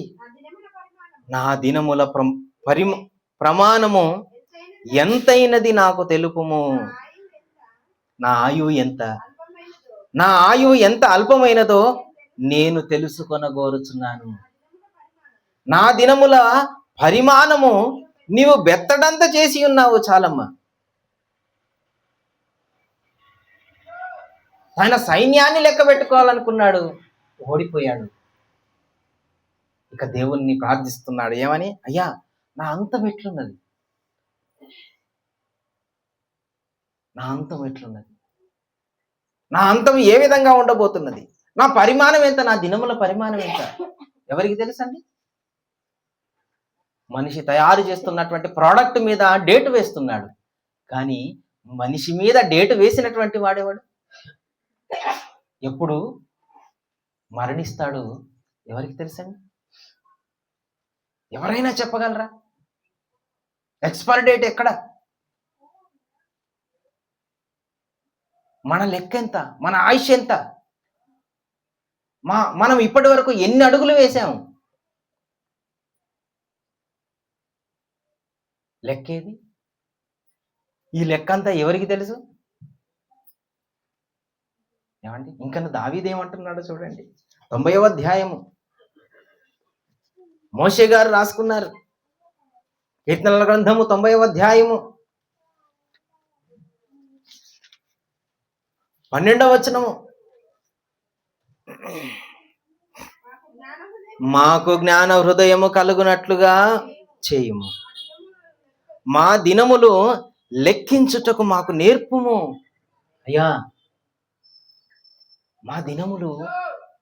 నా దినముల ప్రమాణము ఎంతైనది నాకు తెలుపుము. నా ఆయువు ఎంత, నా ఆయువు ఎంత అల్పమైనదో నేను తెలుసుకొనగోరుచున్నాను. నా దినముల పరిమాణము నీవు బెత్తడంత చేసి ఉన్నావు చాలమ్మా. ఆయన సైన్యాన్ని లెక్క పెట్టుకోవాలనుకున్నాడు, ఓడిపోయాడు. ఇక దేవుణ్ణి ప్రార్థిస్తున్నాడు ఏమని? అయ్యా, నా అంతం ఎట్లున్నది, నా అంతం ఎట్లున్నది, నా అంతం ఏ విధంగా ఉండబోతున్నది, నా పరిమాణం ఎంత, నా దినముల పరిమాణం ఎంత, ఎవరికి తెలుసండి? మనిషి తయారు చేస్తున్నటువంటి ప్రోడక్ట్ మీద డేట్ వేస్తున్నాడు, కానీ మనిషి మీద డేట్ వేసినటువంటి వాడేవాడు ఎప్పుడు మరణిస్తాడు ఎవరికి తెలుసండి? ఎవరైనా చెప్పగలరా? ఎక్స్పైర్ డేట్ ఎక్కడ? మన లెక్క ఎంత, మన ఆయుష్ ఎంత, మనం ఇప్పటి వరకు ఎన్ని అడుగులు వేసాము, లెక్కేది? ఈ లెక్క అంతా ఎవరికి తెలుసు? ఏమండి, ఇంకా దావీదేమంటున్నాడు చూడండి, 90వ అధ్యాయము మోషే గారు రాసుకున్నారు. కీర్తనల గ్రంథము 90వ అధ్యాయము 12వ వచనము, మాకు జ్ఞాన హృదయము కలుగునట్లుగా చేయుము, మా దినములు లెక్కించుటకు మాకు నేర్పుము. అయ్యా, మా దినములు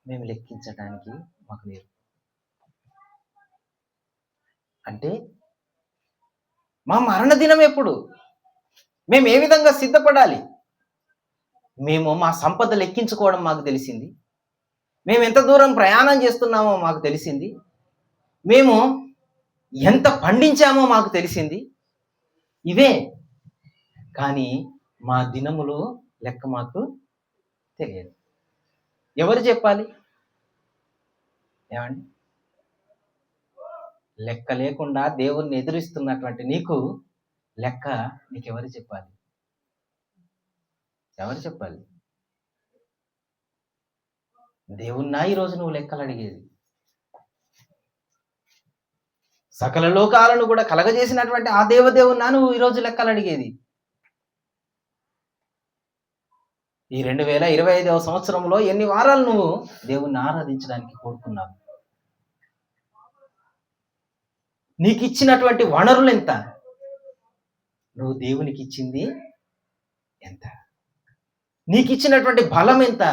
మేము లెక్కించడానికి మాకు నేర్పు. అంటే మా మరణ దినం ఎప్పుడు, మేము ఏ విధంగా సిద్ధపడాలి, మేము మా సంపద లెక్కించుకోవడం మాకు తెలిసింది, మేము ఎంత దూరం ప్రయాణం చేస్తున్నామో మాకు తెలిసింది, మేము ఎంత పండించామో మాకు తెలిసింది. ఇవే, కానీ మా దినములు లెక్క మాకు తెలియదు. ఎవరు చెప్పాలి? ఏమండి, లెక్క లేకుండా దేవుణ్ణి ఎదురిస్తున్నటువంటి నీకు లెక్క నీకెవరు చెప్పాలి? ఎవరు చెప్పాలి? దేవుణ్ణా ఈరోజు నువ్వు లెక్కలు అడిగేది? సకల లోకాలను కూడా కలగజేసినటువంటి ఆ దేవదేవున్నా నువ్వు ఈరోజు లెక్కలు అడిగేది? ఈ 2025వ సంవత్సరంలో ఎన్ని వారాలు నువ్వు దేవుణ్ణి ఆరాధించడానికి కోరుకున్నావు? నీకు ఇచ్చినటువంటి వనరులు ఎంత, నువ్వు దేవునికి ఇచ్చింది ఎంత, నీకు ఇచ్చినటువంటి బలం ఎంత,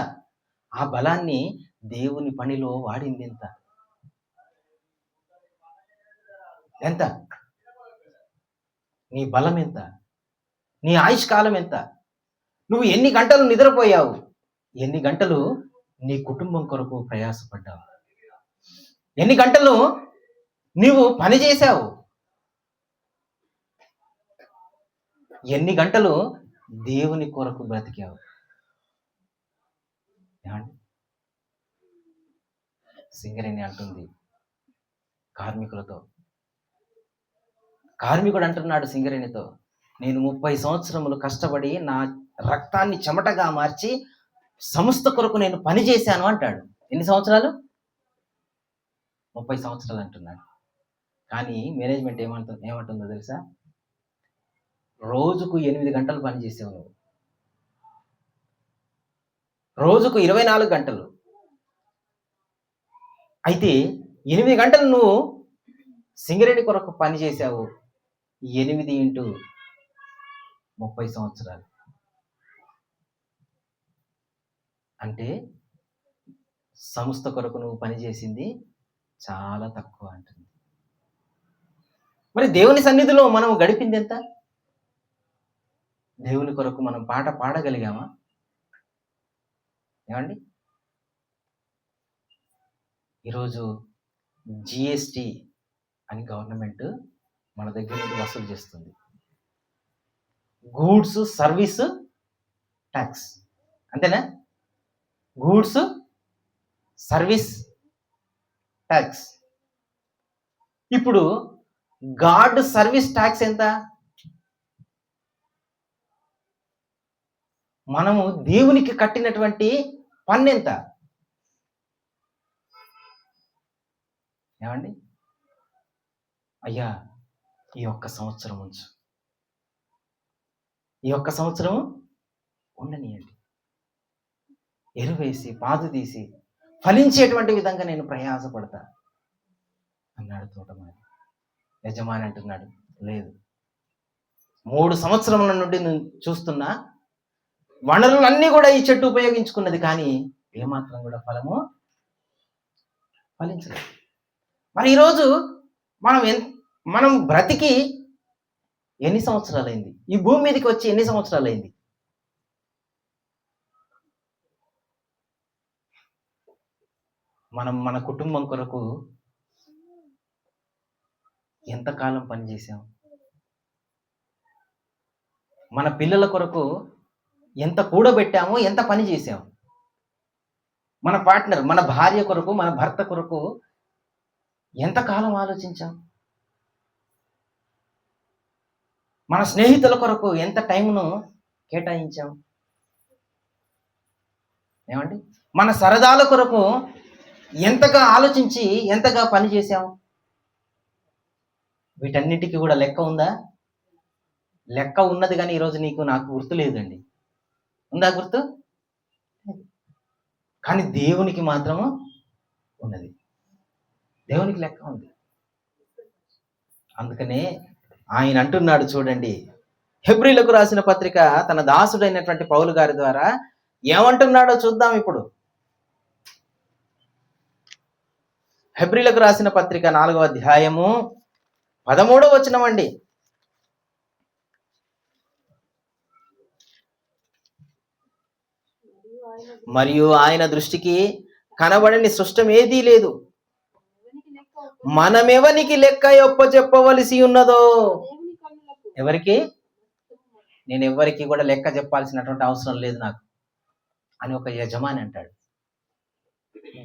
ఆ బలాన్ని దేవుని పనిలో వాడింది ఎంత ఎంత, నీ బలం ఎంత, నీ ఆయుష్కాలం ఎంత, నువ్వు ఎన్ని గంటలు నిద్రపోయావు, ఎన్ని గంటలు నీ కుటుంబం కొరకు ప్రయాసపడ్డావు, ఎన్ని గంటలు నీవు పని చేశావు, ఎన్ని గంటలు దేవుని కొరకు బ్రతికావు. సింగరేణి అంటుంది కార్మికులతో, కార్మికుడు అంటున్నాడు సింగరేణితో, నేను 30 సంవత్సరములు కష్టపడి నా రక్తాన్ని చెమటగా మార్చి సంస్థ కొరకు నేను పని చేశాను అంటాడు. ఎన్ని సంవత్సరాలు? 30 సంవత్సరాలు అంటున్నాడు. కానీ మేనేజ్మెంట్ ఏమంటుందో తెలుసా? రోజుకు 8 గంటలు పని చేసావు నువ్వు, రోజుకు 24 గంటలు. అయితే 8 గంటలు నువ్వు సింగరేణి కొరకు పని చేశావు, 8 ఇంటూ 30 సంవత్సరాలు అంటే సంస్థ కొరకు నువ్వు పనిచేసింది చాలా తక్కువ అంటుంది. మరి దేవుని సన్నిధిలో మనం గడిపింది ఎంత? దేవుని కొరకు మనం పాట పాడగలిగామా? ఏమండి, ఈరోజు జిఎస్టి అని గవర్నమెంట్ మన దగ్గర నుండి వసూలు చేస్తుంది. గూడ్స్ సర్వీస్ ట్యాక్స్, అంతేనా? Goods service tax. ఇప్పుడు గాడ్ సర్వీస్ ట్యాక్స్ ఎంత? మనము దేవునికి కట్టినటువంటి పన్ను ఎంత? ఏమండి? అయ్యా ఈ ఒక్క సంవత్సరం ఉంచు, ఈ ఒక్క సంవత్సరం ఉండనియండి, ఎరువేసి పాదు తీసి ఫలించేటువంటి విధంగా నేను ప్రయాసపడతా అన్నాడు తోటమాలి. యజమాని అంటున్నాడు, లేదు, 3 సంవత్సరముల నుండి నేను చూస్తున్నా, వనరులన్నీ కూడా ఈ చెట్టు ఉపయోగించుకున్నది, కానీ ఏమాత్రం కూడా ఫలించలేదు. మరి ఈరోజు మనం బ్రతికి ఎన్ని సంవత్సరాలైంది? ఈ భూమి మీదకి వచ్చి ఎన్ని సంవత్సరాలైంది? మనం మన కుటుంబం కొరకు ఎంతకాలం పనిచేసాం? మన పిల్లల కొరకు ఎంత కూడబెట్టామో, ఎంత పని చేసాం? మన పార్ట్నర్, మన భార్య కొరకు, మన భర్త కొరకు ఎంతకాలం ఆలోచించాం? మన స్నేహితుల కొరకు ఎంత టైంను కేటాయించాం? ఏమండి? మన సరదాల కొరకు ఎంతగా ఆలోచించి ఎంతగా పని చేశాం? వీటన్నిటికీ కూడా లెక్క ఉందా? లెక్క ఉన్నది, కానీ ఈరోజు నాకు గుర్తు లేదండి. ఉందా గుర్తు? కానీ దేవునికి మాత్రము ఉన్నది. దేవునికి లెక్క ఉంది. అందుకనే ఆయన అంటున్నాడు చూడండి, హెబ్రీలకు రాసిన పత్రిక తన దాసుడైనటువంటి పౌలు గారి ద్వారా ఏమంటున్నాడో చూద్దాం ఇప్పుడు. హెబ్రీలకు రాసిన పత్రిక 4వ అధ్యాయము 13వ వచనం అండి. మరియు ఆయన దృష్టికి కనబడని సృష్టం ఏదీ లేదు, మనమెవనికి లెక్క చెప్పవలసి ఉన్నదో. ఎవరికి? నేను ఎవరికి కూడా లెక్క చెప్పాల్సినటువంటి అవసరం లేదు నాకు అని ఒక యజమాని అంటాడు.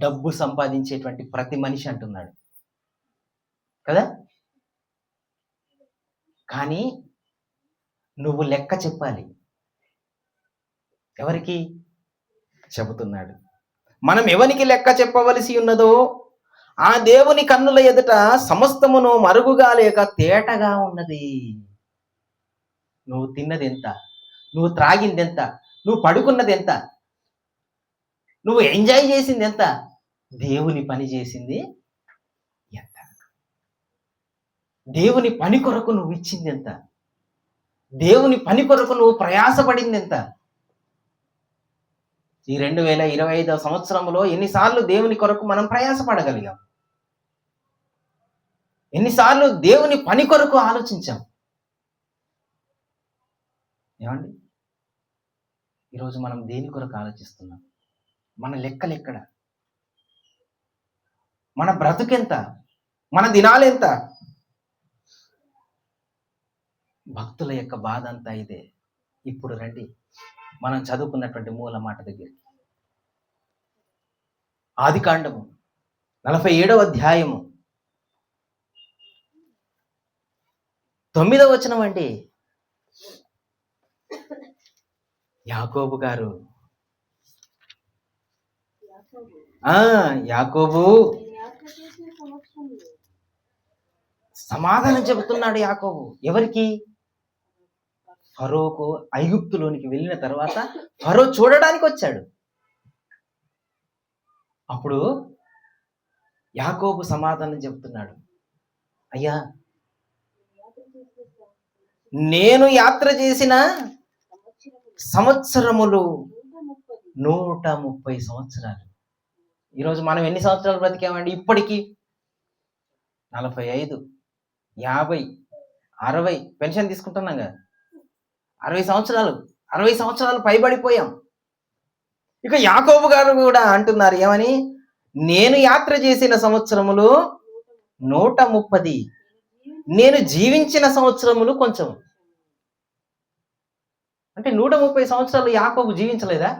డబ్బు సంపాదించేటువంటి ప్రతి మనిషి అంటున్నాడు కదా. కానీ నువ్వు లెక్క చెప్పాలి. ఎవరికి చెబుతున్నాడు? మనం ఎవరికి లెక్క చెప్పవలసి ఉన్నదో ఆ దేవుని కన్నుల ఎదుట సమస్తమును మరుగుగా లేక తేటగా ఉన్నది. నువ్వు తిన్నది ఎంత, నువ్వు త్రాగింది ఎంత, నువ్వు పడుకున్నది ఎంత, నువ్వు ఎంజాయ్ చేసింది ఎంత, దేవుని పని చేసింది ఎంత, దేవుని పని కొరకు నువ్వు ఇచ్చింది ఎంత, దేవుని పని కొరకు నువ్వు ప్రయాసపడింది ఎంత. ఈ 2025వ సంవత్సరంలో ఎన్నిసార్లు దేవుని కొరకు మనం ప్రయాసపడగలిగాం? ఎన్నిసార్లు దేవుని పని కొరకు ఆలోచించాం? ఏమండి? ఈరోజు మనం దేని కొరకు ఆలోచిస్తున్నాం? మన లెక్కలు ఎక్కడ? మన బ్రతుకెంత? మన దినాలు ఎంత? భక్తుల యొక్క బాధ అంతా ఇదే. ఇప్పుడు రండి మనం చదువుకున్నటువంటి మూల మాట దగ్గరికి. ఆదికాండము 47వ అధ్యాయము 9వ వచనం అండి. యాకోబు గారు, యాకోబు సమాధానం చెబుతున్నాడు. యాకోబు ఎవరికి? ఫరోకు ఐగుప్తులోనికి వెళ్ళిన తర్వాత ఫరో చూడడానికి వచ్చాడు. అప్పుడు యాకోబు సమాధానం చెబుతున్నాడు, అయ్యా నేను యాత్ర చేసిన సంవత్సరములు 130 సంవత్సరాలు. ఈరోజు మనం ఎన్ని సంవత్సరాలు బ్రతికామండి? ఇప్పటికీ 45, 50, 60 పెన్షన్ తీసుకుంటున్నాం కదా. 60 సంవత్సరాలు పైబడిపోయాం. ఇక యాకోబు గారు కూడా అంటున్నారు ఏమని? నేను యాత్ర చేసిన సంవత్సరములు 130, నేను జీవించిన సంవత్సరములు కొంచెం. అంటే 130 సంవత్సరాలు యాకోబు జీవించలేదా?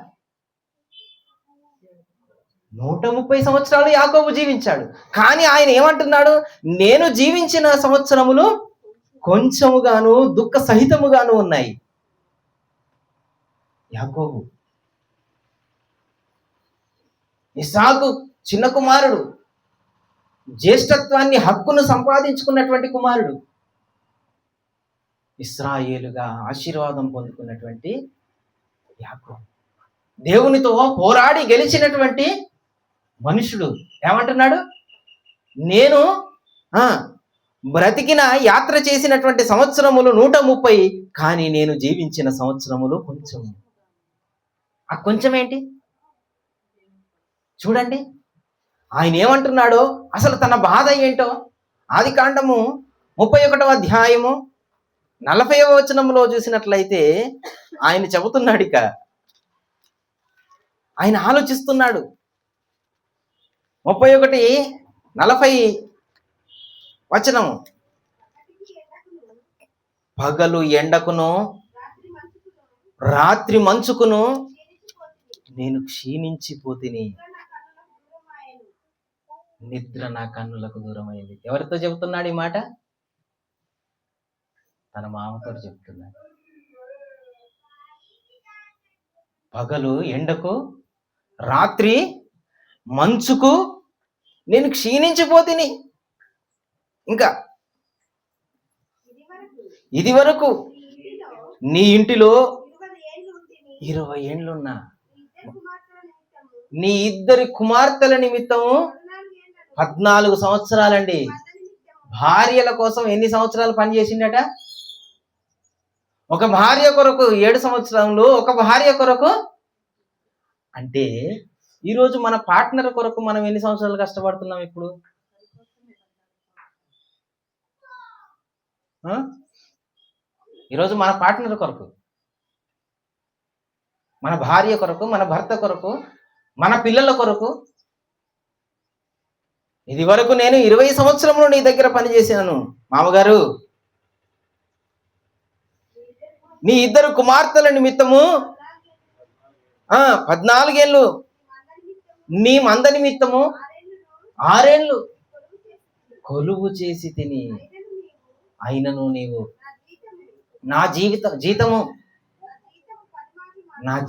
130 సంవత్సరాలు యాకోబు జీవించాడు. కానీ ఆయన ఏమంటున్నాడు? నేను జీవించిన సంవత్సరములు కొంచెముగాను దుఃఖ సహితముగాను ఉన్నాయి. యాకోబు, ఇస్సాకు చిన్న కుమారుడు, జ్యేష్ఠత్వాన్ని హక్కును సంపాదించుకున్నటువంటి కుమారుడు, ఇశ్రాయేలుగా ఆశీర్వాదం పొందుకున్నటువంటి యాకోబు, దేవునితో పోరాడి గెలిచినటువంటి మనుషుడు ఏమంటున్నాడు? నేను బ్రతికిన యాత్ర చేసినటువంటి సంవత్సరములు 130, కానీ నేను జీవించిన సంవత్సరములు కొంచెం. ఆ కొంచెం ఏంటి చూడండి. ఆయన ఏమంటున్నాడో, అసలు తన బాధ ఏంటో ఆదికాండము 31వ అధ్యాయము 40వ వచనంలో చూసినట్లయితే ఆయన చెబుతున్నాడు. ఇక ఆయన ఆలోచిస్తున్నాడు. 31:40 వచనము, పగలు ఎండకును రాత్రి మంచుకును నేను క్షీణించిపోతిని, నిద్ర నా కన్నులకు దూరమైంది. ఎవరితో చెబుతున్నాడు ఈ మాట? తన మామతో చెప్తున్నాడు. పగలు ఎండకు రాత్రి మంచుకు నేను క్షీణించిపోతిని. ఇంకా ఇది వరకు నీ ఇంటిలో 20 ఏండ్లున్నా, నీ 2 కుమార్తెల నిమిత్తము 14 సంవత్సరాలండి. భార్యల కోసం ఎన్ని సంవత్సరాలు పనిచేసిండట? ఒక భార్య కొరకు 7 సంవత్సరాలు, ఒక భార్య కొరకు. అంటే ఈరోజు మన పార్ట్నర్ కొరకు మనం ఎన్ని సంవత్సరాలు కష్టపడుతున్నాం ఇప్పుడు? ఈరోజు మన పార్ట్నర్ కొరకు, మన భార్య కొరకు, మన భర్త కొరకు, మన పిల్లల కొరకు. ఇది వరకు నేను 20 సంవత్సరములు నీ దగ్గర పనిచేశాను మామగారు, నీ 2 కుమార్తెల నిమిత్తము 14 ఏళ్ళు, నీ మంద నిమిత్తము 6 ఏళ్ళు కొలువు చేసి తిని, అయినను నీవు నా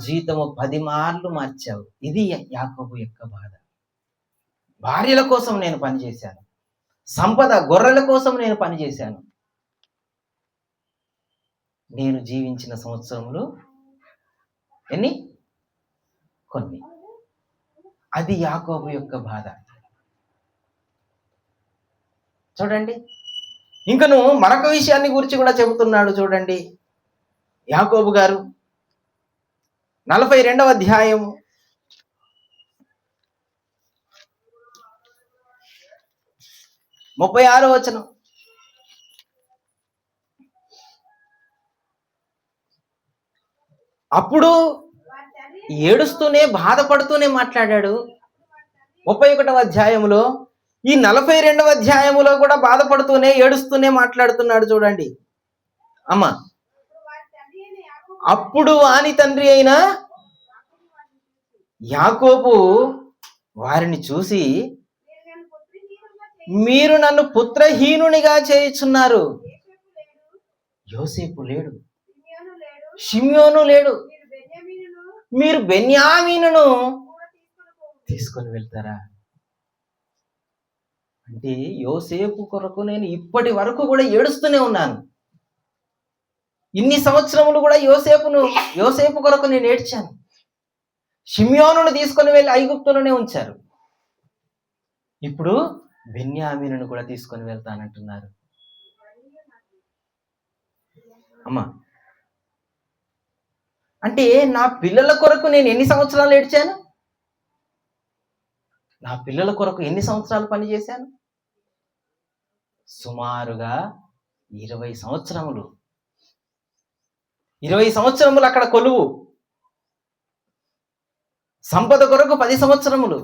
జీతము 10 మార్లు మార్చావు. ఇది యాకోబు యొక్క బాధ. భార్యల కోసం నేను పనిచేశాను, సంపద గొర్రెల కోసం నేను పనిచేశాను, నేను జీవించిన సంవత్సరములు ఎన్ని? కొన్ని. అది యాకోబు యొక్క బాధ. చూడండి, ఇంకను మరొక విషయాన్ని గురించి కూడా చెబుతున్నాడు. చూడండి, యాకోబు గారు 42వ అధ్యాయము 36వ వచనం, అప్పుడు ఏడుస్తూనే బాధపడుతూనే మాట్లాడాడు. 31వ అధ్యాయంలో, ఈ 42వ అధ్యాయములో కూడా బాధపడుతూనే ఏడుస్తూనే మాట్లాడుతున్నాడు. చూడండి అమ్మ, అప్పుడు వాని తండ్రి అయిన యాకోబు వారిని చూసి, మీరు నన్ను పుత్రహీనునిగా చేయుచున్నారు. యోసేపు లేడు, షిమ్యోను లేడు, మీరు బెన్యామీనును తీసుకొని వెళ్తారా? అంటే యోసేపు కొరకు నేను ఇప్పటి వరకు కూడా ఏడుస్తూనే ఉన్నాను. ఇన్ని సంవత్సరములు కూడా యోసేపు కొరకు నేను ఏడ్చాను. షిమ్యోనును తీసుకొని వెళ్ళి ఐగుప్తులోనే ఉంచారు. ఇప్పుడు బెన్యామీనును కూడా తీసుకొని వెళ్తానంటున్నారు. అమ్మా, అంటే నా పిల్లల కొరకు నేను ఎన్ని సంవత్సరాలు ఏడ్చాను? నా పిల్లల కొరకు ఎన్ని సంవత్సరాలు పనిచేశాను? సుమారుగా 20 సంవత్సరములు. 20 సంవత్సరములు అక్కడ కొలువు, సంపద కొరకు 10 సంవత్సరములు,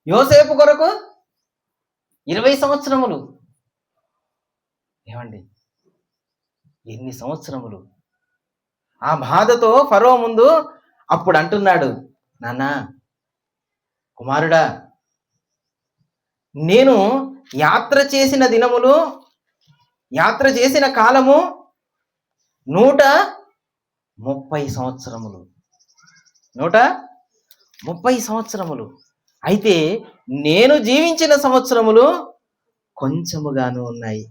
యోసేపు కొరకు 20 సంవత్సరములు. ఏమండి, ఎన్ని సంవత్సరములు! ఆ బాధతో ఫరో ముందు అప్పుడు అంటున్నాడు, నాన్న కుమారుడా, నేను యాత్ర చేసిన దినములు, యాత్ర చేసిన కాలము 130 సంవత్సరములు. 130 సంవత్సరములు. అయితే నేను జీవించిన సంవత్సరములు కొంచెముగాను ఉన్నాయి,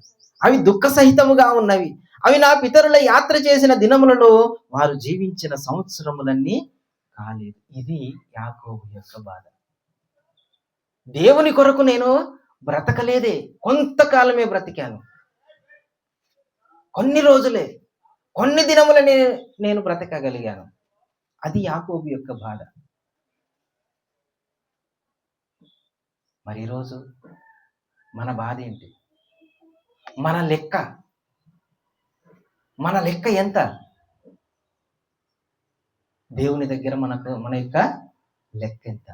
అవి దుఃఖ సహితముగా ఉన్నవి. అవి నా పితరుల యాత్ర చేసిన దినములలో వారు జీవించిన సంవత్సరములన్నీ కాలేదు. ఇది యాకోబు యొక్క బాధ. దేవుని కొరకు నేను బ్రతకలేదే, కొంతకాలమే బ్రతికాను, కొన్ని రోజులే, కొన్ని దినములనే నేను బ్రతకగలిగాను. అది యాకోబు యొక్క బాధ. మరి ఈరోజు మన బాధ ఏంటి? మన లెక్క ఎంత? దేవుని దగ్గర మన యొక్క లెక్క ఎంత?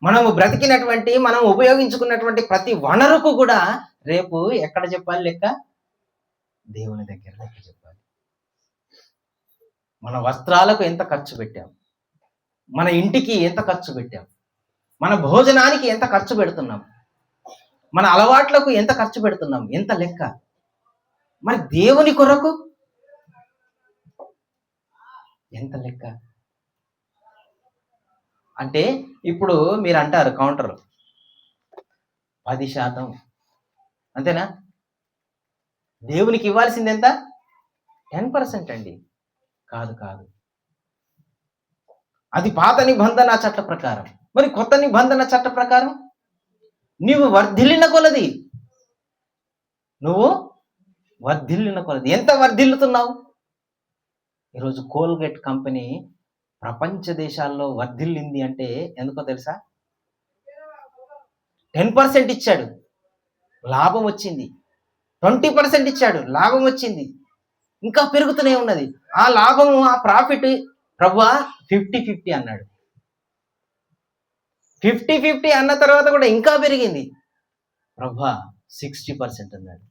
మనము బ్రతికినటువంటి, మనం ఉపయోగించుకున్నటువంటి ప్రతి వనరుకు కూడా రేపు ఎక్కడ చెప్పాలి లెక్క? దేవుని దగ్గర లెక్క చెప్పాలి. మన వస్త్రాలకు ఎంత ఖర్చు పెట్టాం, మన ఇంటికి ఎంత ఖర్చు పెట్టాం, మన భోజనానికి ఎంత ఖర్చు పెడుతున్నాం, మన అలవాట్లకు ఎంత ఖర్చు పెడుతున్నాం, ఎంత లెక్క? మరి దేవుని కొరకు ఎంత లెక్క? అంటే ఇప్పుడు మీరు అంటారు కౌంటర్ 10%, అంతేనా? దేవునికి ఇవ్వాల్సింది ఎంత? 10% అండి. కాదు, అది పాత నిబంధన చట్ట ప్రకారం. మరి కొత్త నిబంధన చట్ట ప్రకారం నువ్వు వర్ధిల్లిన కొలది ఎంత వర్ధిల్లుతున్నావు? ఈరోజు కోల్గేట్ కంపెనీ ప్రపంచ దేశాల్లో వర్ధిల్లింది అంటే ఎందుకో తెలుసా? 10% ఇచ్చాడు, లాభం వచ్చింది. 20% ఇచ్చాడు, లాభం వచ్చింది. ఇంకా పెరుగుతూనే ఉన్నది ఆ లాభము, ఆ ప్రాఫిట్. ప్రభువా 50-50 అన్నాడు. 50-50 అన్న తర్వాత కూడా ఇంకా పెరిగింది. ప్రభువా 60% అన్నాడు,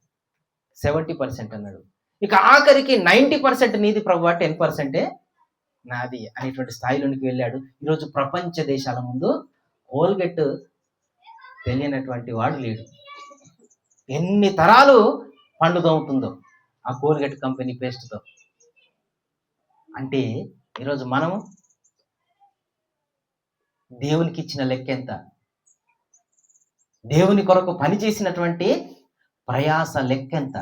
70% అన్నాడు. ఇక ఆఖరికి 90% నీది ప్రభువా, 10% నాది అనేటువంటి స్థాయిలోనికి వెళ్ళాడు. ఈరోజు ప్రపంచ దేశాల ముందు కోల్గేట్ తెలియనటువంటి వాడు లేడు. ఎన్ని తరాలు పండుదవుతుందో ఆ కోల్గేట్ కంపెనీ పేస్ట్తో. అంటే ఈరోజు మనము దేవునికి ఇచ్చిన లెక్క ఎంత? దేవుని కొరకు పనిచేసినటువంటి ప్రయాస లెక్క ఎంత?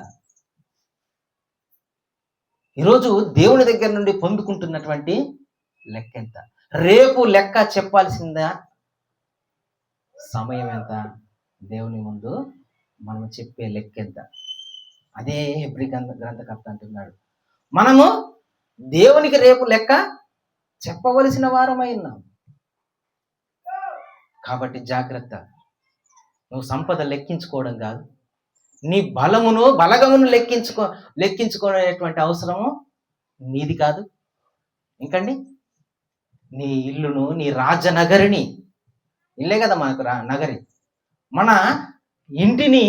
ఈరోజు దేవుని దగ్గర నుండి పొందుకుంటున్నటువంటి లెక్క ఎంత? రేపు లెక్క చెప్పాల్సిందా సమయం ఎంత? దేవుని ముందు మనం చెప్పే లెక్క ఎంత? అదే హెబ్రీ గ్రంథకర్త అంటున్నాడు, మనము దేవునికి రేపు లెక్క చెప్పవలసిన వారమై ఉన్నాం. కాబట్టి జాగ్రత్త. నువ్వు సంపద లెక్కించుకోవడం కాదు, నీ బలగమును లెక్కించుకోనేటువంటి అవసరము నీది కాదు. ఇంకండి నీ ఇల్లును, నీ రాజనగరిని, ఇల్లే కదా మనకు నగరి, మన ఇంటిని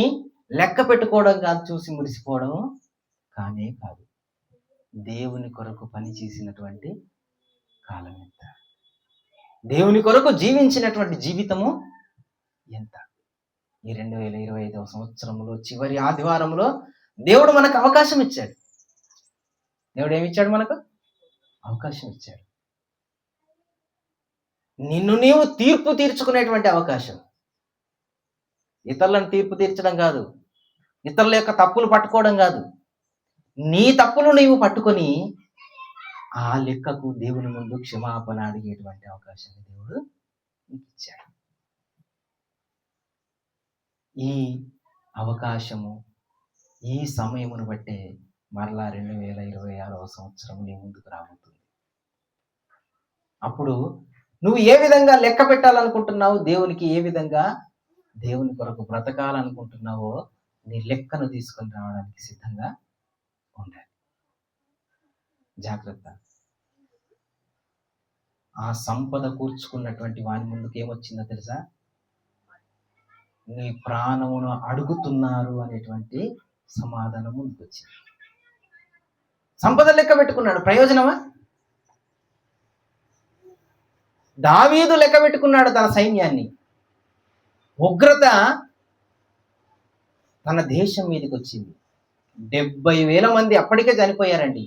లెక్క పెట్టుకోవడం కాదు, చూసి మురిసిపోవడం కానే కాదు. దేవుని కొరకు పని చేసినటువంటి కాలం ఎంత? దేవుని కొరకు జీవించినటువంటి జీవితము ఎంత? ఈ 2025వ సంవత్సరంలో చివరి ఆదివారంలో దేవుడు మనకు అవకాశం ఇచ్చాడు. దేవుడు ఏమిచ్చాడు? మనకు అవకాశం ఇచ్చాడు. నిన్ను నీవు తీర్పు తీర్చుకునేటువంటి అవకాశం. ఇతరులను తీర్పు తీర్చడం కాదు, ఇతరుల యొక్క తప్పులు పట్టుకోవడం కాదు, నీ తప్పులు నీవు పట్టుకొని ఆ లెక్కకు దేవుని ముందు క్షమాపణ అడిగేటువంటి అవకాశాన్ని దేవుడు ఇచ్చాడు. ఈ అవకాశము, ఈ సమయమును బట్టే మరలా 2026వ సంవత్సరం నీ ముందుకు రాబోతుంది. అప్పుడు నువ్వు ఏ విధంగా లెక్క పెట్టాలనుకుంటున్నావు, దేవునికి ఏ విధంగా దేవుని కొరకు బ్రతకాలనుకుంటున్నావో నీ లెక్కను తీసుకొని రావడానికి సిద్ధంగా ఉండాలి. జాగ్రత్త. ఆ సంపద కూర్చుకున్నటువంటి వాని ముందుకు ఏమొచ్చిందో తెలుసా? నీ ప్రాణమును అడుగుతున్నారు అనేటువంటి సమాధానం ముందుకు వచ్చింది. సంపద లెక్క పెట్టుకున్నాడు, ప్రయోజనమా? దావీదు లెక్క పెట్టుకున్నాడు తన సైన్యాన్ని. ఉగ్రత తన దేశం మీదకి వచ్చింది. 70,000 మంది అప్పటికే చనిపోయారండి.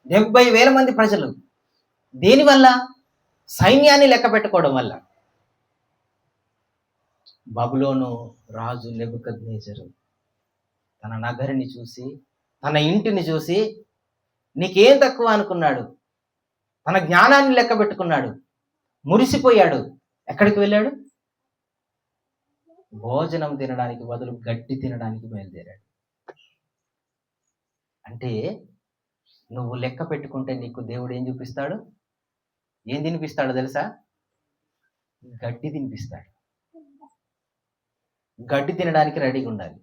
70,000 మంది ప్రజలు. దేనివల్ల? సైన్యాన్ని లెక్క పెట్టుకోవడం వల్ల. బబులోను రాజు నెబుకద్నెజరు తన నగరిని చూసి, తన ఇంటిని చూసి నీకేం తక్కువ అనుకున్నాడు. తన జ్ఞానాన్ని లెక్క పెట్టుకున్నాడు, మురిసిపోయాడు. ఎక్కడికి వెళ్ళాడు? భోజనం తినడానికి బదులు గడ్డి తినడానికి బయలుదేరాడు. అంటే నువ్వు లెక్క పెట్టుకుంటే నీకు దేవుడు ఏం చూపిస్తాడు? ఏం తినిపిస్తాడో తెలుసా? గడ్డి తినిపిస్తాడు. గడ్డి తినడానికి రెడీగా ఉండాలి.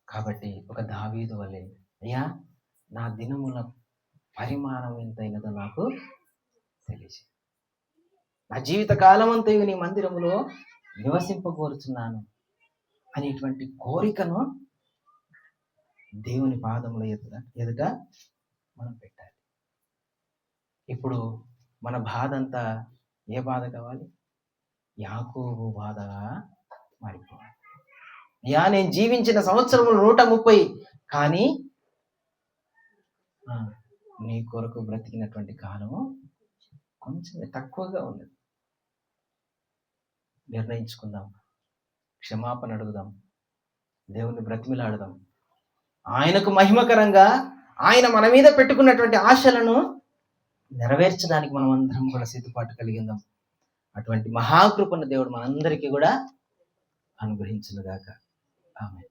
కాబట్టి ఒక దావీదు వలె, అయ్యా నా దినముల పరిమాణం ఎంతైనదో నాకు తెలిసి, నా జీవిత కాలం అంతయు నీ మందిరములో నివసింపగోరుచున్నాను అనేటువంటి కోరికను దేవుని పాదముల ఎదుట మనం పెట్టాలి. ఇప్పుడు మన బాధ అంతా ఏ బాధ కావాలి? యాకోబు బాధగా మారిపోవాలి. అయ్యా నేను జీవించిన సంవత్సరములు 130, కానీ నీ కొరకు బ్రతికినటువంటి కాలము కొంచెం తక్కువగా ఉన్నది. నిర్ణయించుకుందాం, క్షమాపణ అడుగుదాం, దేవుని బ్రతిమిలాడదాం. ఆయనకు మహిమకరంగా ఆయన మన మీద పెట్టుకున్నటువంటి ఆశలను నెరవేర్చడానికి మనం అందరం కూడా సిద్ధపాటు కలిగిందాం. అటువంటి మహాకృపను దేవుడు మనందరికీ కూడా అనుగ్రహించునుగాక. ఆమేన్.